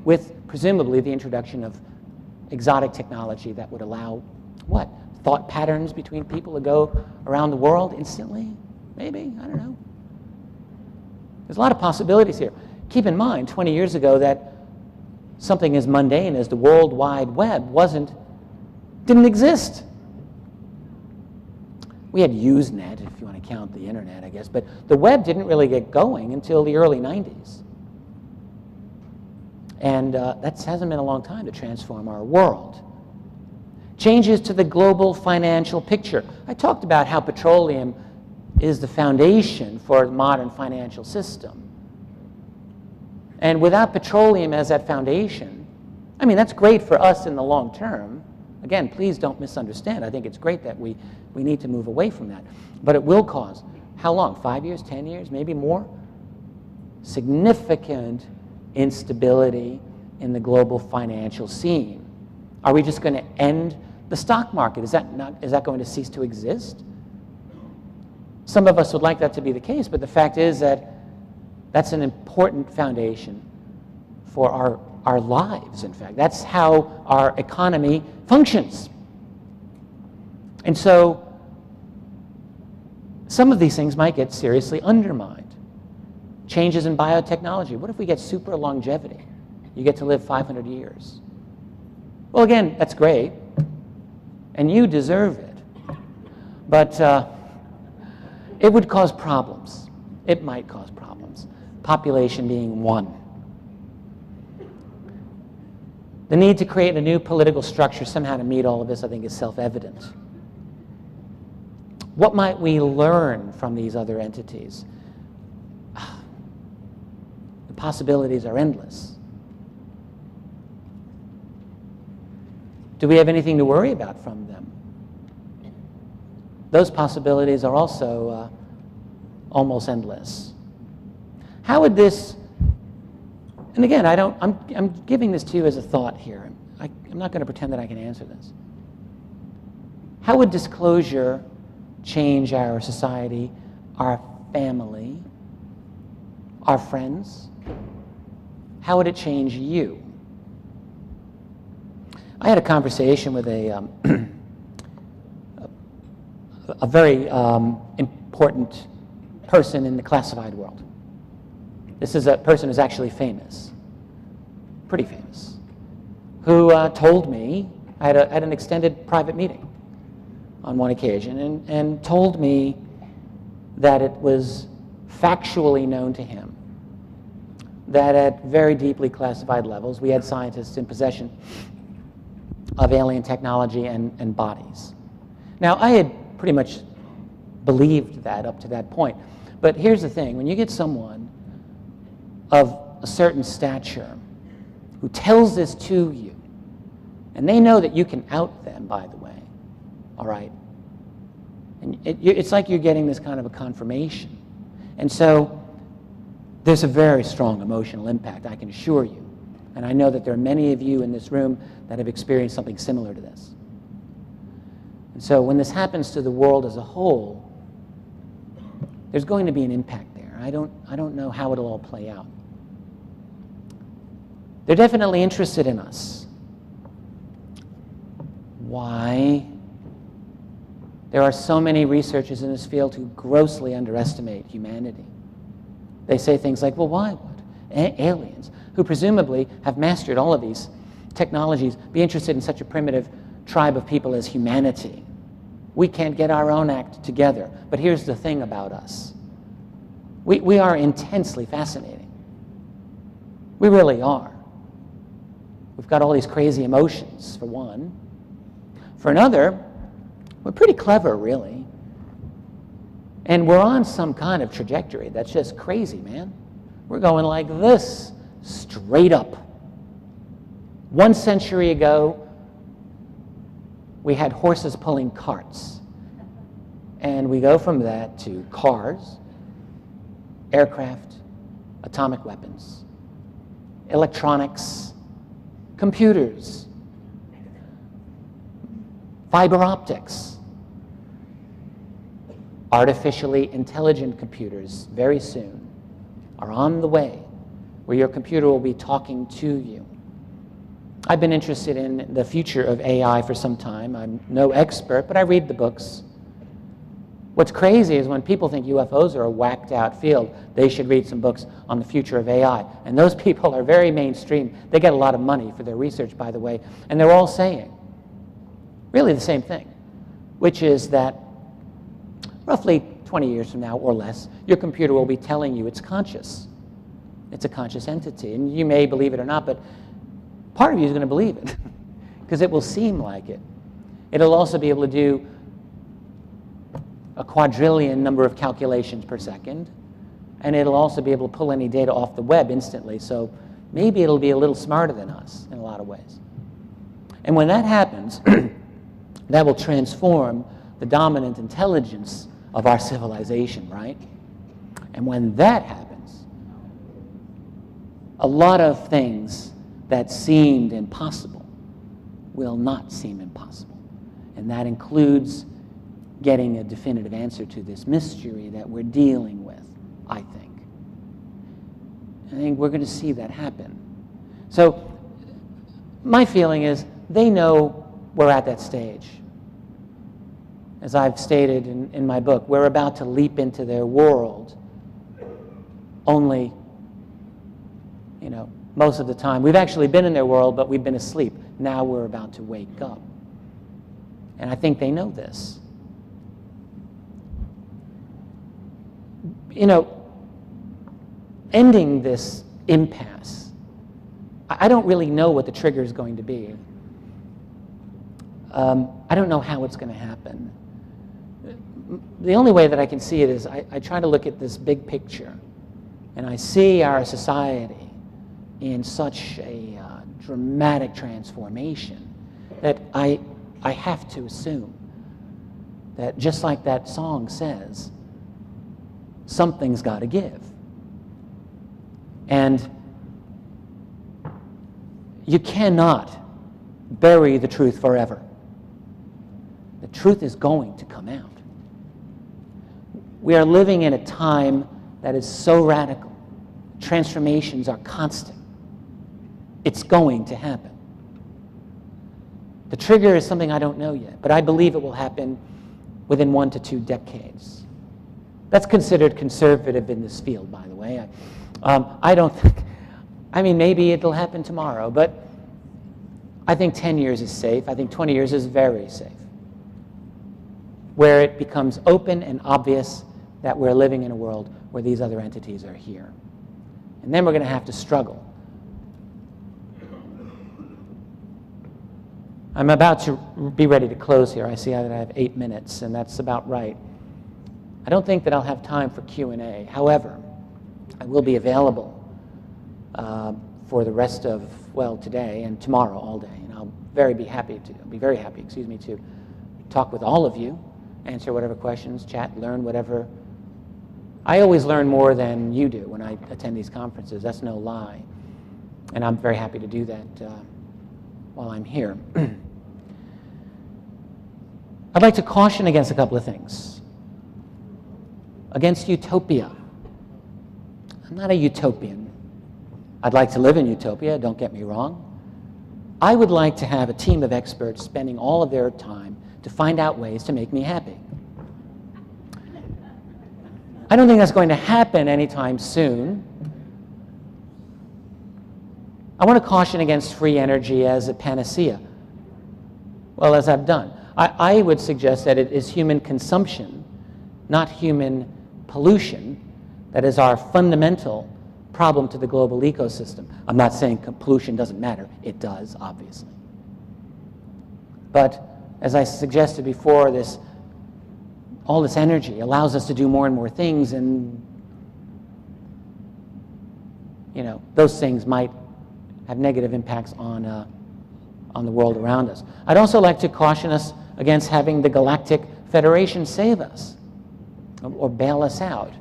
with presumably the introduction of exotic technology that would allow, what, thought patterns between people to go around the world instantly? Maybe, I don't know. There's a lot of possibilities here. Keep in mind, 20 years ago, that something as mundane as the World Wide Web didn't exist. We had Usenet, if you want to count the internet, I guess, but the web didn't really get going until the early 90s. And that hasn't been a long time to transform our world. Changes to the global financial picture. I talked about how petroleum is the foundation for the modern financial system. And without petroleum as that foundation, I mean, that's great for us in the long term. Again, please don't misunderstand. I think it's great that we need to move away from that. But it will cause, how long? 5 years, 10 years, maybe more? Significant instability in the global financial scene. Are we just going to end the stock market? Is that going to cease to exist? Some of us would like that to be the case, but the fact is that that's an important foundation for our lives, in fact. That's how our economy functions. And so some of these things might get seriously undermined. Changes in biotechnology. What if we get super longevity? You get to live 500 years. Well, again, that's great, and you deserve it. But it would cause problems. It might cause problems. population being 1. The need to create a new political structure somehow to meet all of this, I think, is self-evident. What might we learn from these other entities? The possibilities are endless. Do we have anything to worry about from them? Those possibilities are also almost endless. How would this, and again, I'm giving this to you as a thought here. I'm not going to pretend that I can answer this. How would disclosure change our society, our family, our friends? How would it change you? I had a conversation with a very important person in the classified world. This is a person who's actually famous, pretty famous, who told me, I had an extended private meeting on one occasion, and told me that it was factually known to him that at very deeply classified levels, we had scientists in possession of alien technology and bodies. Now, I had pretty much believed that up to that point. But here's the thing. When you get someone of a certain stature who tells this to you, and they know that you can out them, by the way, all right? And it's like you're getting this kind of a confirmation. And so there's a very strong emotional impact, I can assure you. And I know that there are many of you in this room that have experienced something similar to this. And so when this happens to the world as a whole, there's going to be an impact there. I don't know how it'll all play out. They're definitely interested in us. Why? There are so many researchers in this field who grossly underestimate humanity. They say things like, well, why would aliens, who presumably have mastered all of these technologies, be interested in such a primitive tribe of people as humanity? We can't get our own act together. But here's the thing about us. We are intensely fascinating. We really are. We've got all these crazy emotions, for one. For another, we're pretty clever, really. And we're on some kind of trajectory that's just crazy, man. We're going like this, straight up. 1 century ago, we had horses pulling carts. And we go from that to cars, aircraft, atomic weapons, electronics, computers, fiber optics, artificially intelligent computers very soon are on the way, where your computer will be talking to you. I've been interested in the future of AI for some time. I'm no expert, but I read the books. What's crazy is when people think UFOs are a whacked out field, they should read some books on the future of AI. And those people are very mainstream. They get a lot of money for their research, by the way, and they're all saying really the same thing, which is that roughly 20 years from now or less, your computer will be telling you it's conscious. It's a conscious entity. And you may believe it or not, but part of you is going to believe it because it will seem like it. It'll also be able to do a quadrillion number of calculations per second, and it'll also be able to pull any data off the web instantly. So maybe it'll be a little smarter than us in a lot of ways. And when that happens, that will transform the dominant intelligence of our civilization, right? And when that happens, a lot of things that seemed impossible will not seem impossible. And that includes getting a definitive answer to this mystery that we're dealing with, I think. I think we're going to see that happen. So my feeling is they know we're at that stage. As I've stated in my book, we're about to leap into their world. Only, most of the time, we've actually been in their world, but we've been asleep. Now we're about to wake up. And I think they know this. ending this impasse. I don't really know what the trigger is going to be. I don't know how it's going to happen. The only way that I can see it is I try to look at this big picture, and I see our society in such a dramatic transformation that I have to assume that, just like that song says, something's got to give. And you cannot bury the truth forever. The truth is going to come out. We are living in a time that is so radical. Transformations are constant. It's going to happen. The trigger is something I don't know yet, but I believe it will happen within 1 to 2 decades. That's considered conservative in this field, by the way. I don't think, I mean, maybe it'll happen tomorrow, but I think 10 years is safe. I think 20 years is very safe, where it becomes open and obvious that we're living in a world where these other entities are here. And then we're going to have to struggle. I'm about to be ready to close here. I see that I have 8 minutes, and that's about right. I don't think that I'll have time for Q&A. However, I will be available for the rest of, well, today and tomorrow all day. And I'll be very happy, to talk with all of you, answer whatever questions, chat, learn whatever. I always learn more than you do when I attend these conferences. That's no lie. And I'm very happy to do that while I'm here. I'd like to caution against a couple of things. Against utopia. I'm not a utopian. I'd like to live in utopia, don't get me wrong. I would like to have a team of experts spending all of their time to find out ways to make me happy. I don't think that's going to happen anytime soon. I want to caution against free energy as a panacea. Well, as I've done. I would suggest that it is human consumption, not human pollution, that is our fundamental problem to the global ecosystem. I'm not saying pollution doesn't matter. It does, obviously. But as I suggested before, all this energy allows us to do more and more things, and those things might have negative impacts on the world around us. I'd also like to caution us against having the Galactic Federation save us or bail us out.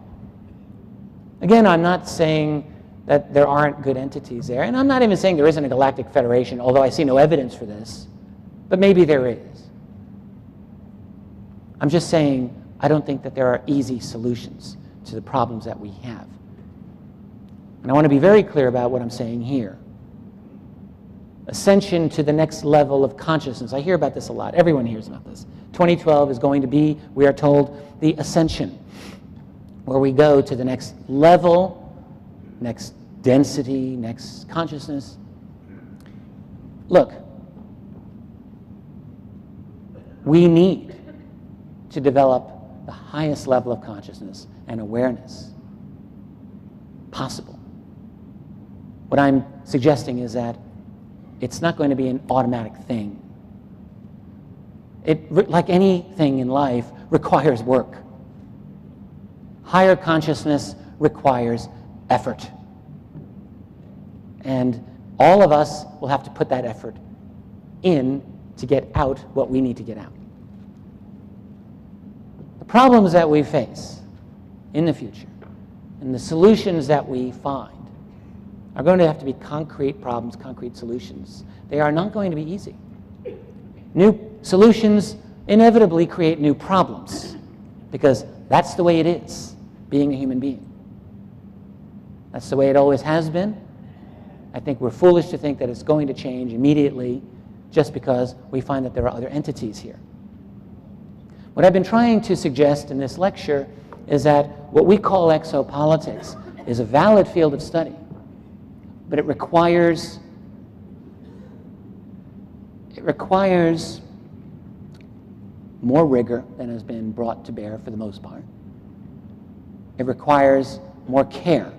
Again, I'm not saying that there aren't good entities there, and I'm not even saying there isn't a Galactic Federation, although I see no evidence for this, but maybe there is. I'm just saying I don't think that there are easy solutions to the problems that we have. And I want to be very clear about what I'm saying here. Ascension to the next level of consciousness. I hear about this a lot. Everyone hears about this. 2012 is going to be, we are told, the ascension, where we go to the next level, next density, next consciousness. Look, we need to develop the highest level of consciousness and awareness possible. What I'm suggesting is that it's not going to be an automatic thing. It, like anything in life, requires work. Higher consciousness requires effort. And all of us will have to put that effort in to get out what we need to get out. The problems that we face in the future and the solutions that we find are going to have to be concrete problems, concrete solutions. They are not going to be easy. New solutions inevitably create new problems because that's the way it is, being a human being. That's the way it always has been. I think we're foolish to think that it's going to change immediately just because we find that there are other entities here. What I've been trying to suggest in this lecture is that what we call exopolitics is a valid field of study, but it requires more rigor than has been brought to bear for the most part. It requires more care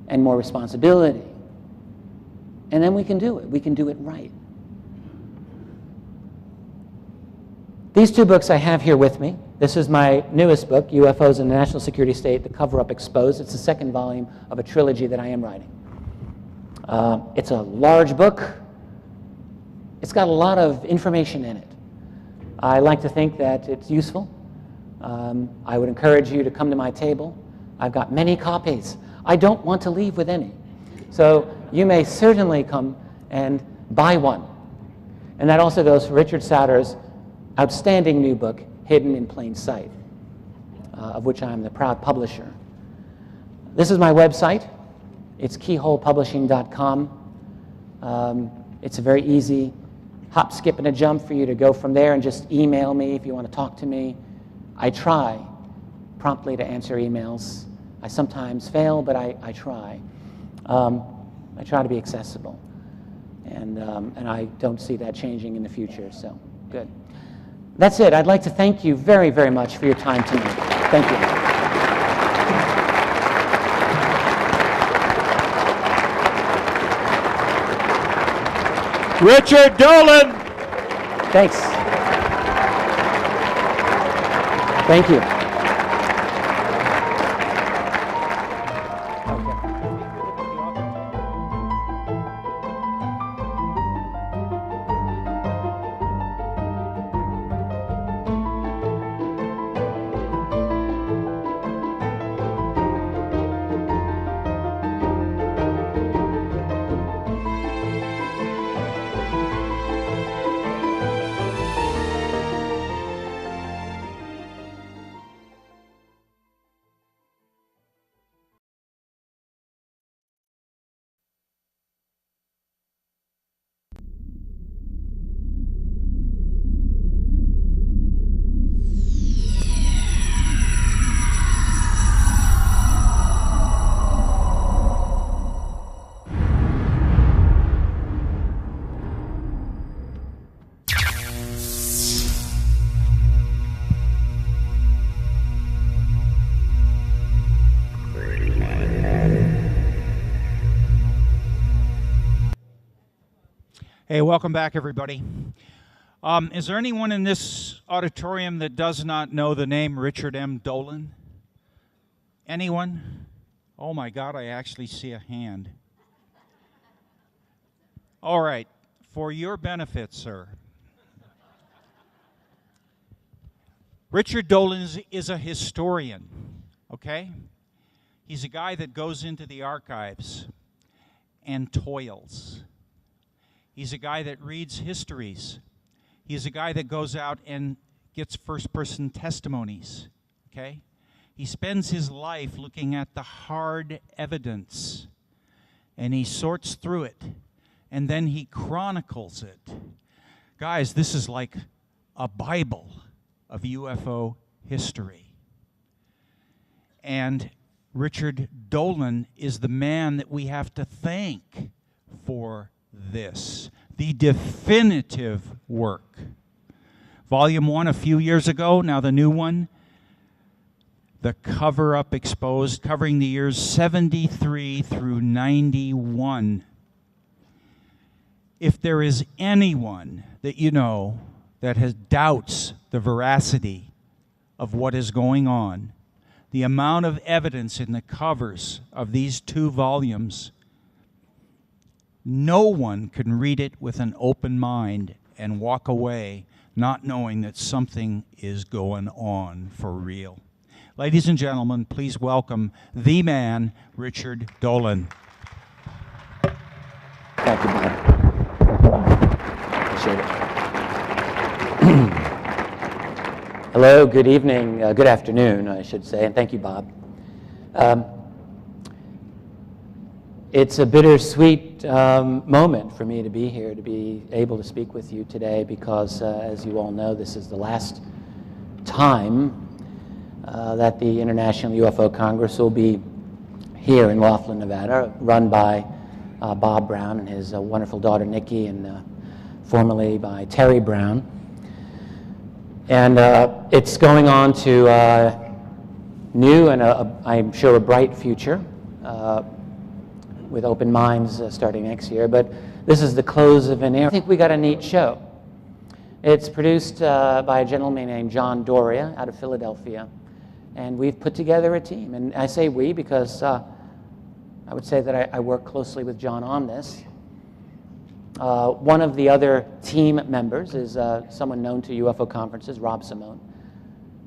and more responsibility. And then we can do it. We can do it right. These two books I have here with me. This is my newest book, UFOs and the National Security State, The Cover-Up Exposed. It's the second volume of a trilogy that I am writing. It's a large book. It's got a lot of information in it. I like to think that it's useful. I would encourage you to come to my table. I've got many copies. I don't want to leave with any. So you may certainly come and buy one. And that also goes for Richard Sauter's outstanding new book, Hidden in Plain Sight, of which I am the proud publisher. This is my website. It's keyholepublishing.com. It's a very easy hop, skip, and a jump for you to go from there and just email me if you want to talk to me. I try promptly to answer emails. I sometimes fail, but I try. I try to be accessible. And I don't see that changing in the future, so good. That's it. I'd like to thank you very, very much for your time tonight. Thank you. Richard Dolan! Thanks. Thank you. Hey, welcome back, everybody. Is there anyone in this auditorium that does not know the name Richard M. Dolan? Anyone? Oh my God, I actually see a hand. All right, for your benefit, sir. Richard Dolan is a historian, okay? He's a guy that goes into the archives and toils. He's a guy that reads histories. He's a guy that goes out and gets first-person testimonies, okay? He spends his life looking at the hard evidence, and he sorts through it, and then he chronicles it. Guys, this is like a Bible of UFO history. And Richard Dolan is the man that we have to thank for this, the definitive work. Volume 1 a few years ago, now the new one, The Cover-Up Exposed, covering the years 73 through 91. If there is anyone that you know that has doubts the veracity of what is going on, the amount of evidence in the covers of these two volumes, no one can read it with an open mind and walk away not knowing that something is going on for real. Ladies and gentlemen, please welcome the man, Richard Dolan. Thank you, Bob. Appreciate it. Hello, good evening, good afternoon, I should say, and thank you, Bob. It's a bittersweet moment for me to be here, to be able to speak with you today, because as you all know, this is the last time that the International UFO Congress will be here in Laughlin, Nevada, run by Bob Brown and his wonderful daughter Nikki, and formerly by Terry Brown. And it's going on to new and I'm sure a bright future. with Open Minds starting next year. But this is the close of an era. I think we got a neat show. It's produced by a gentleman named John Doria out of Philadelphia. And we've put together a team. And I say we because I would say that I work closely with John on this. One of the other team members is someone known to UFO conferences, Rob Simone.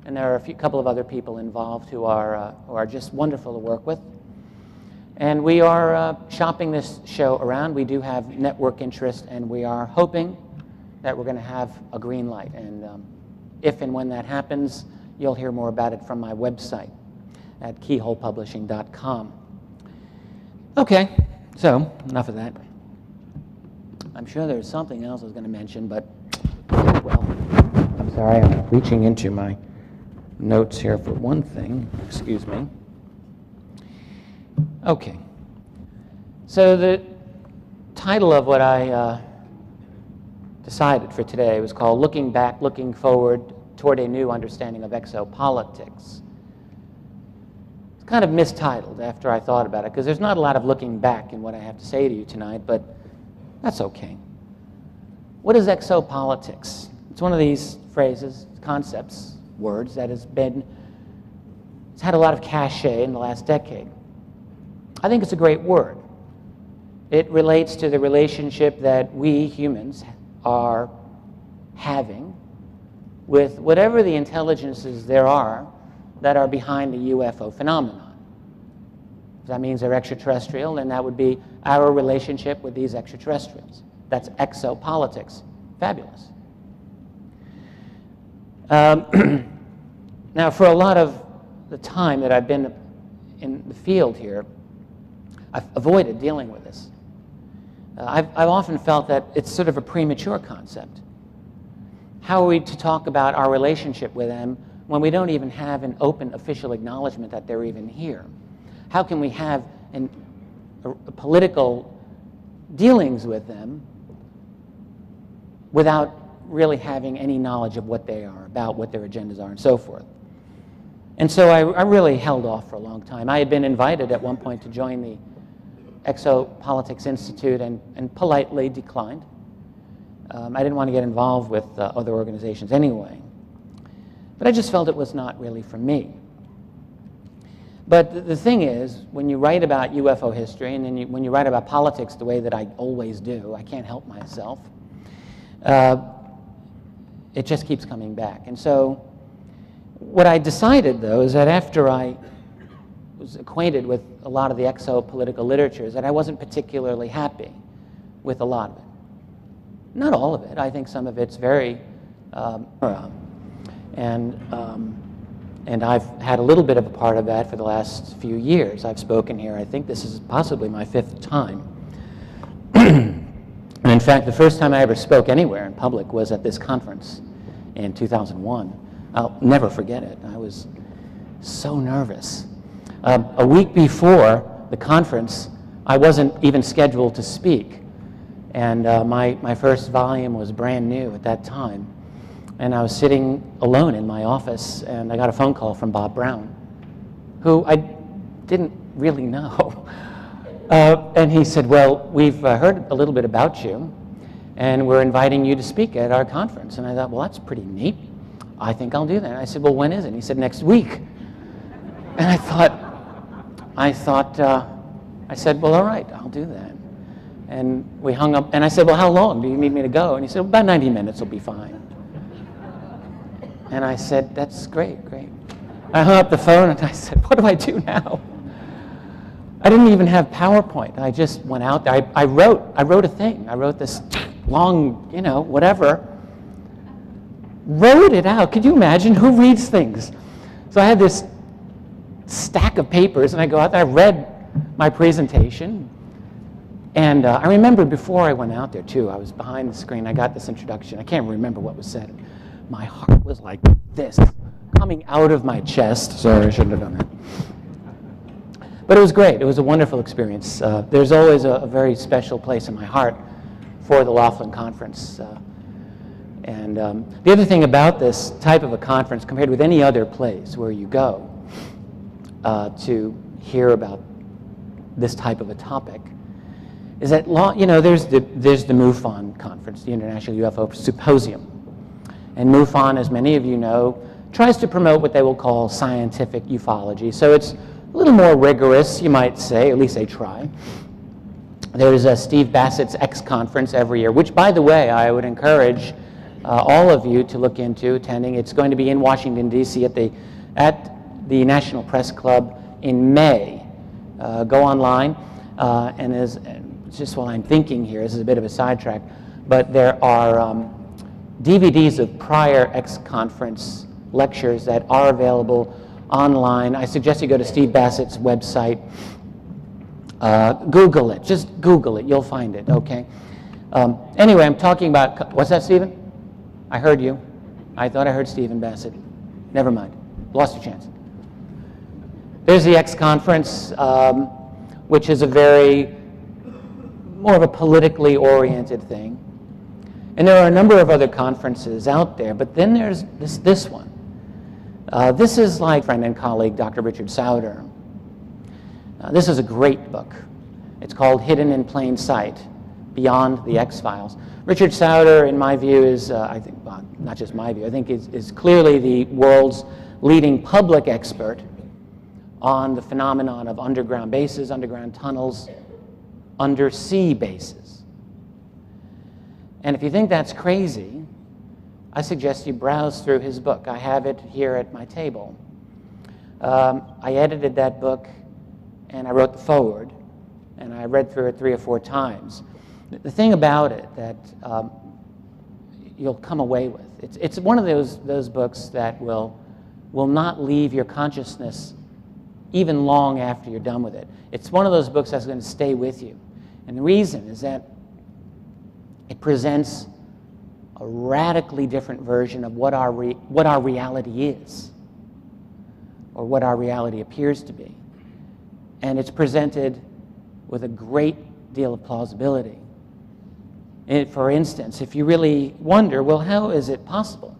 And there are a couple of other people involved who are just wonderful to work with. And we are shopping this show around. We do have network interest, and we are hoping that we're going to have a green light. And if and when that happens, you'll hear more about it from my website at keyholepublishing.com. Okay, so enough of that. I'm sure there's something else I was going to mention, but, well, I'm sorry, I'm reaching into my notes here for one thing. Excuse me. Okay. So the title of what I decided for today was called Looking Back, Looking Forward Toward a New Understanding of Exopolitics. It's kind of mistitled after I thought about it, because there's not a lot of looking back in what I have to say to you tonight, but that's okay. What is exopolitics? It's one of these phrases, concepts, words that it's had a lot of cachet in the last decade. I think it's a great word. It relates to the relationship that we humans are having with whatever the intelligences there are that are behind the UFO phenomenon. If that means they're extraterrestrial, then that would be our relationship with these extraterrestrials. That's exopolitics. Fabulous. Now, for a lot of the time that I've been in the field here, I've avoided dealing with this. I've often felt that it's sort of a premature concept. How are we to talk about our relationship with them when we don't even have an open official acknowledgement that they're even here? How can we have a political dealings with them without really having any knowledge of what they are about, what their agendas are, and so forth? And so I really held off for a long time. I had been invited at one point to join the Exo-Politics Institute and politely declined. I didn't want to get involved with other organizations anyway. But I just felt it was not really for me. But the thing is, when you write about UFO history, and then when you write about politics the way that I always do, I can't help myself, it just keeps coming back. And so what I decided, though, is that after I was acquainted with a lot of the exopolitical literature, is that I wasn't particularly happy with a lot of it. Not all of it. I think some of it's very, and I've had a little bit of a part of that for the last few years. I've spoken here. I think this is possibly my 5th time. And in fact, the first time I ever spoke anywhere in public was at this conference in 2001. I'll never forget it. I was so nervous. A week before the conference, I wasn't even scheduled to speak. And my first volume was brand new at that time. And I was sitting alone in my office, and I got a phone call from Bob Brown, who I didn't really know. And he said, well, we've heard a little bit about you, and we're inviting you to speak at our conference. And I thought, well, that's pretty neat. I think I'll do that. And I said, well, when is it? And he said, next week. And I said, well, all right, I'll do that. And we hung up, and I said, well, how long do you need me to go? And he said, well, about 90 minutes will be fine. And I said, that's great, great. I hung up the phone, and I said, what do I do now? I didn't even have PowerPoint. I just went out there. I wrote a thing. I wrote this long, whatever. Wrote it out. Could you imagine? Who reads things? So I had this stack of papers, and I go out there. I read my presentation. And I remember before I went out there, too, I was behind the screen. I got this introduction. I can't remember what was said. My heart was like this, coming out of my chest. Sorry, I shouldn't have done that. But it was great. It was a wonderful experience. There's always a very special place in my heart for the Laughlin Conference. And the other thing about this type of a conference, compared with any other place where you go to hear about this type of a topic, is that, there's the MUFON conference, the International UFO Symposium. And MUFON, as many of you know, tries to promote what they will call scientific ufology. So it's a little more rigorous, you might say, at least they try. There's a Steve Bassett's X conference every year, which, by the way, I would encourage all of you to look into attending. It's going to be in Washington, D.C. at the National Press Club in May. Go online, and just while I'm thinking here, this is a bit of a sidetrack, but there are DVDs of prior X conference lectures that are available online. I suggest you go to Steve Bassett's website. Google it. Just Google it. You'll find it, okay? Anyway, I'm talking about... What's that, Stephen? I heard you. I thought I heard Stephen Bassett. Never mind. Lost your chance. There's the X conference, which is more of a politically oriented thing. And there are a number of other conferences out there, but then there's this one. This is like friend and colleague Dr. Richard Souder. This is a great book. It's called Hidden in Plain Sight, Beyond the X-Files. Richard Souder, in my view, is, not just my view, I think is clearly the world's leading public expert on the phenomenon of underground bases, underground tunnels, undersea bases. And if you think that's crazy, I suggest you browse through his book. I have it here at my table. I edited that book, and I wrote the foreword, and I read through it 3 or 4 times. The thing about it that you'll come away with, it's one of those books that will not leave your consciousness even long after you're done with it. It's one of those books that's going to stay with you. And the reason is that it presents a radically different version of what our reality is, or what our reality appears to be. And it's presented with a great deal of plausibility. For instance, if you really wonder, well, how is it possible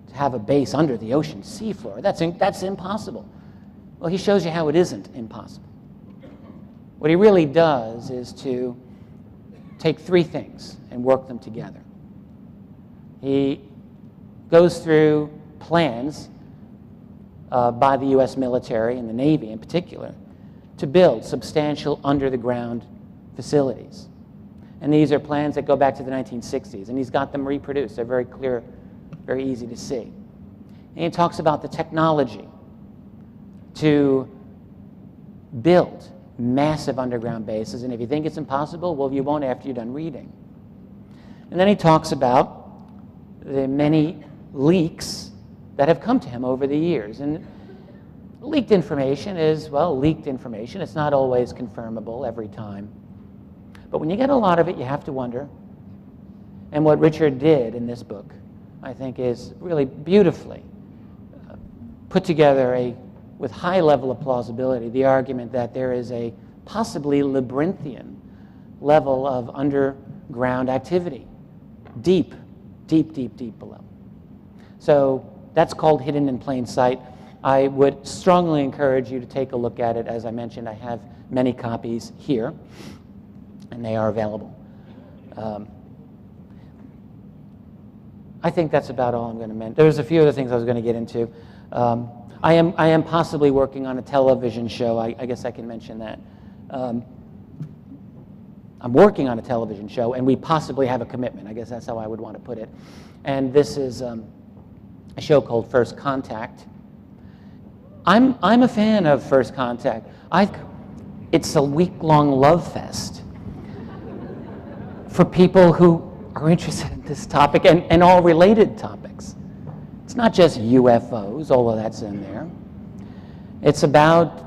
to have a base under the ocean seafloor? That's impossible. Well, he shows you how it isn't impossible. What he really does is to take 3 things and work them together. He goes through plans by the U.S. military and the Navy in particular to build substantial under-the-ground facilities. And these are plans that go back to the 1960s, and he's got them reproduced. They're very clear, very easy to see. And he talks about the technology to build massive underground bases, and if you think it's impossible, well, you won't after you're done reading. And then he talks about the many leaks that have come to him over the years. And leaked information is, well, leaked information. It's not always confirmable every time. But when you get a lot of it, you have to wonder. And what Richard did in this book, I think, is really beautifully put together with high level of plausibility, the argument that there is a possibly labyrinthian level of underground activity, deep, deep, deep, deep below. So that's called Hidden in Plain Sight. I would strongly encourage you to take a look at it. As I mentioned, I have many copies here, and they are available. I think that's about all I'm going to mention. There's a few other things I was going to get into. I am possibly working on a television show. I guess I can mention that. I'm working on a television show, and we possibly have a commitment. I guess that's how I would want to put it. And this is a show called First Contact. I'm a fan of First Contact. It's a week-long love fest for people who are interested in this topic and all related topics. It's not just UFOs, although that's in there. It's about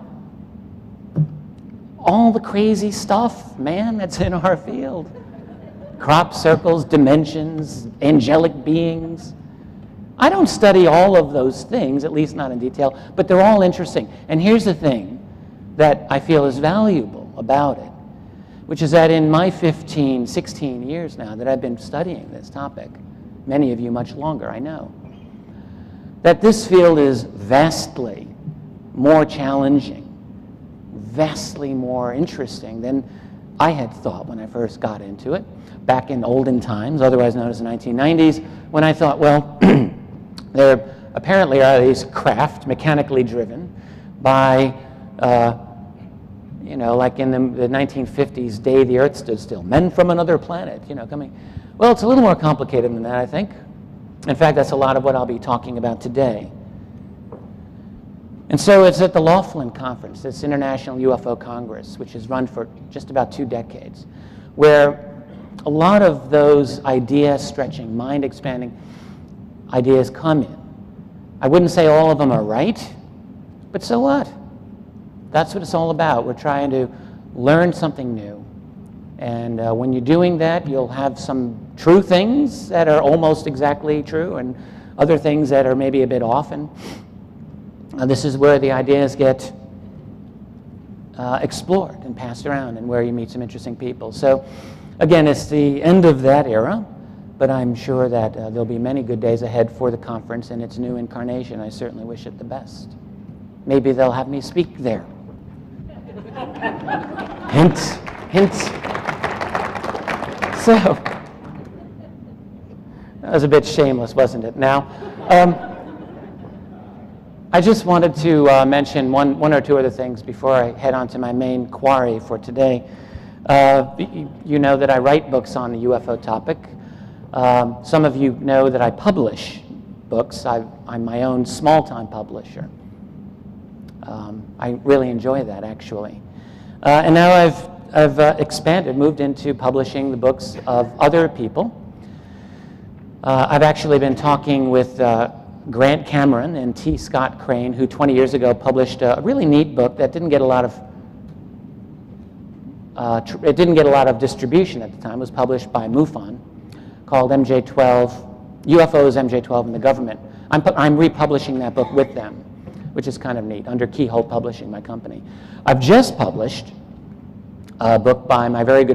all the crazy stuff, man, that's in our field. Crop circles, dimensions, angelic beings. I don't study all of those things, at least not in detail, but they're all interesting. And here's the thing that I feel is valuable about it, which is that in my 15, 16 years now that I've been studying this topic, many of you much longer, I know, that this field is vastly more challenging, vastly more interesting than I had thought when I first got into it, back in olden times, otherwise known as the 1990s, when I thought, well, there apparently are these craft mechanically driven by, you know, like in the 1950s, day the Earth stood still, men from another planet, you know, coming. Well, it's a little more complicated than that, I think. In fact, that's a lot of what I'll be talking about today. And so it's at the Laughlin Conference, this International UFO Congress, which has run for just about 2 decades, where a lot of those idea-stretching, mind-expanding ideas come in. I wouldn't say all of them are right, but so what? That's what it's all about. We're trying to learn something new. And when you're doing that, you'll have some true things that are almost exactly true and other things that are maybe a bit off. And this is where the ideas get explored and passed around and where you meet some interesting people. So again, it's the end of that era, but I'm sure that there'll be many good days ahead for the conference in its new incarnation. I certainly wish it the best. Maybe they'll have me speak there. Hint, hint. So, that was a bit shameless, wasn't it? Now, I just wanted to mention one or two other things before I head on to my main quarry for today. You know that I write books on the UFO topic. Some of you know that I publish books. I'm my own small-time publisher. I really enjoy that, actually. And now I've expanded, moved into publishing the books of other people. I've actually been talking with Grant Cameron and T. Scott Crane, who 20 years ago published a really neat book that didn't get a lot of distribution at the time. It was published by MUFON, called MJ12, UFOs, MJ12, and the Government. I'm republishing that book with them, which is kind of neat, under Keyhole Publishing, my company. I've just published a book by my very good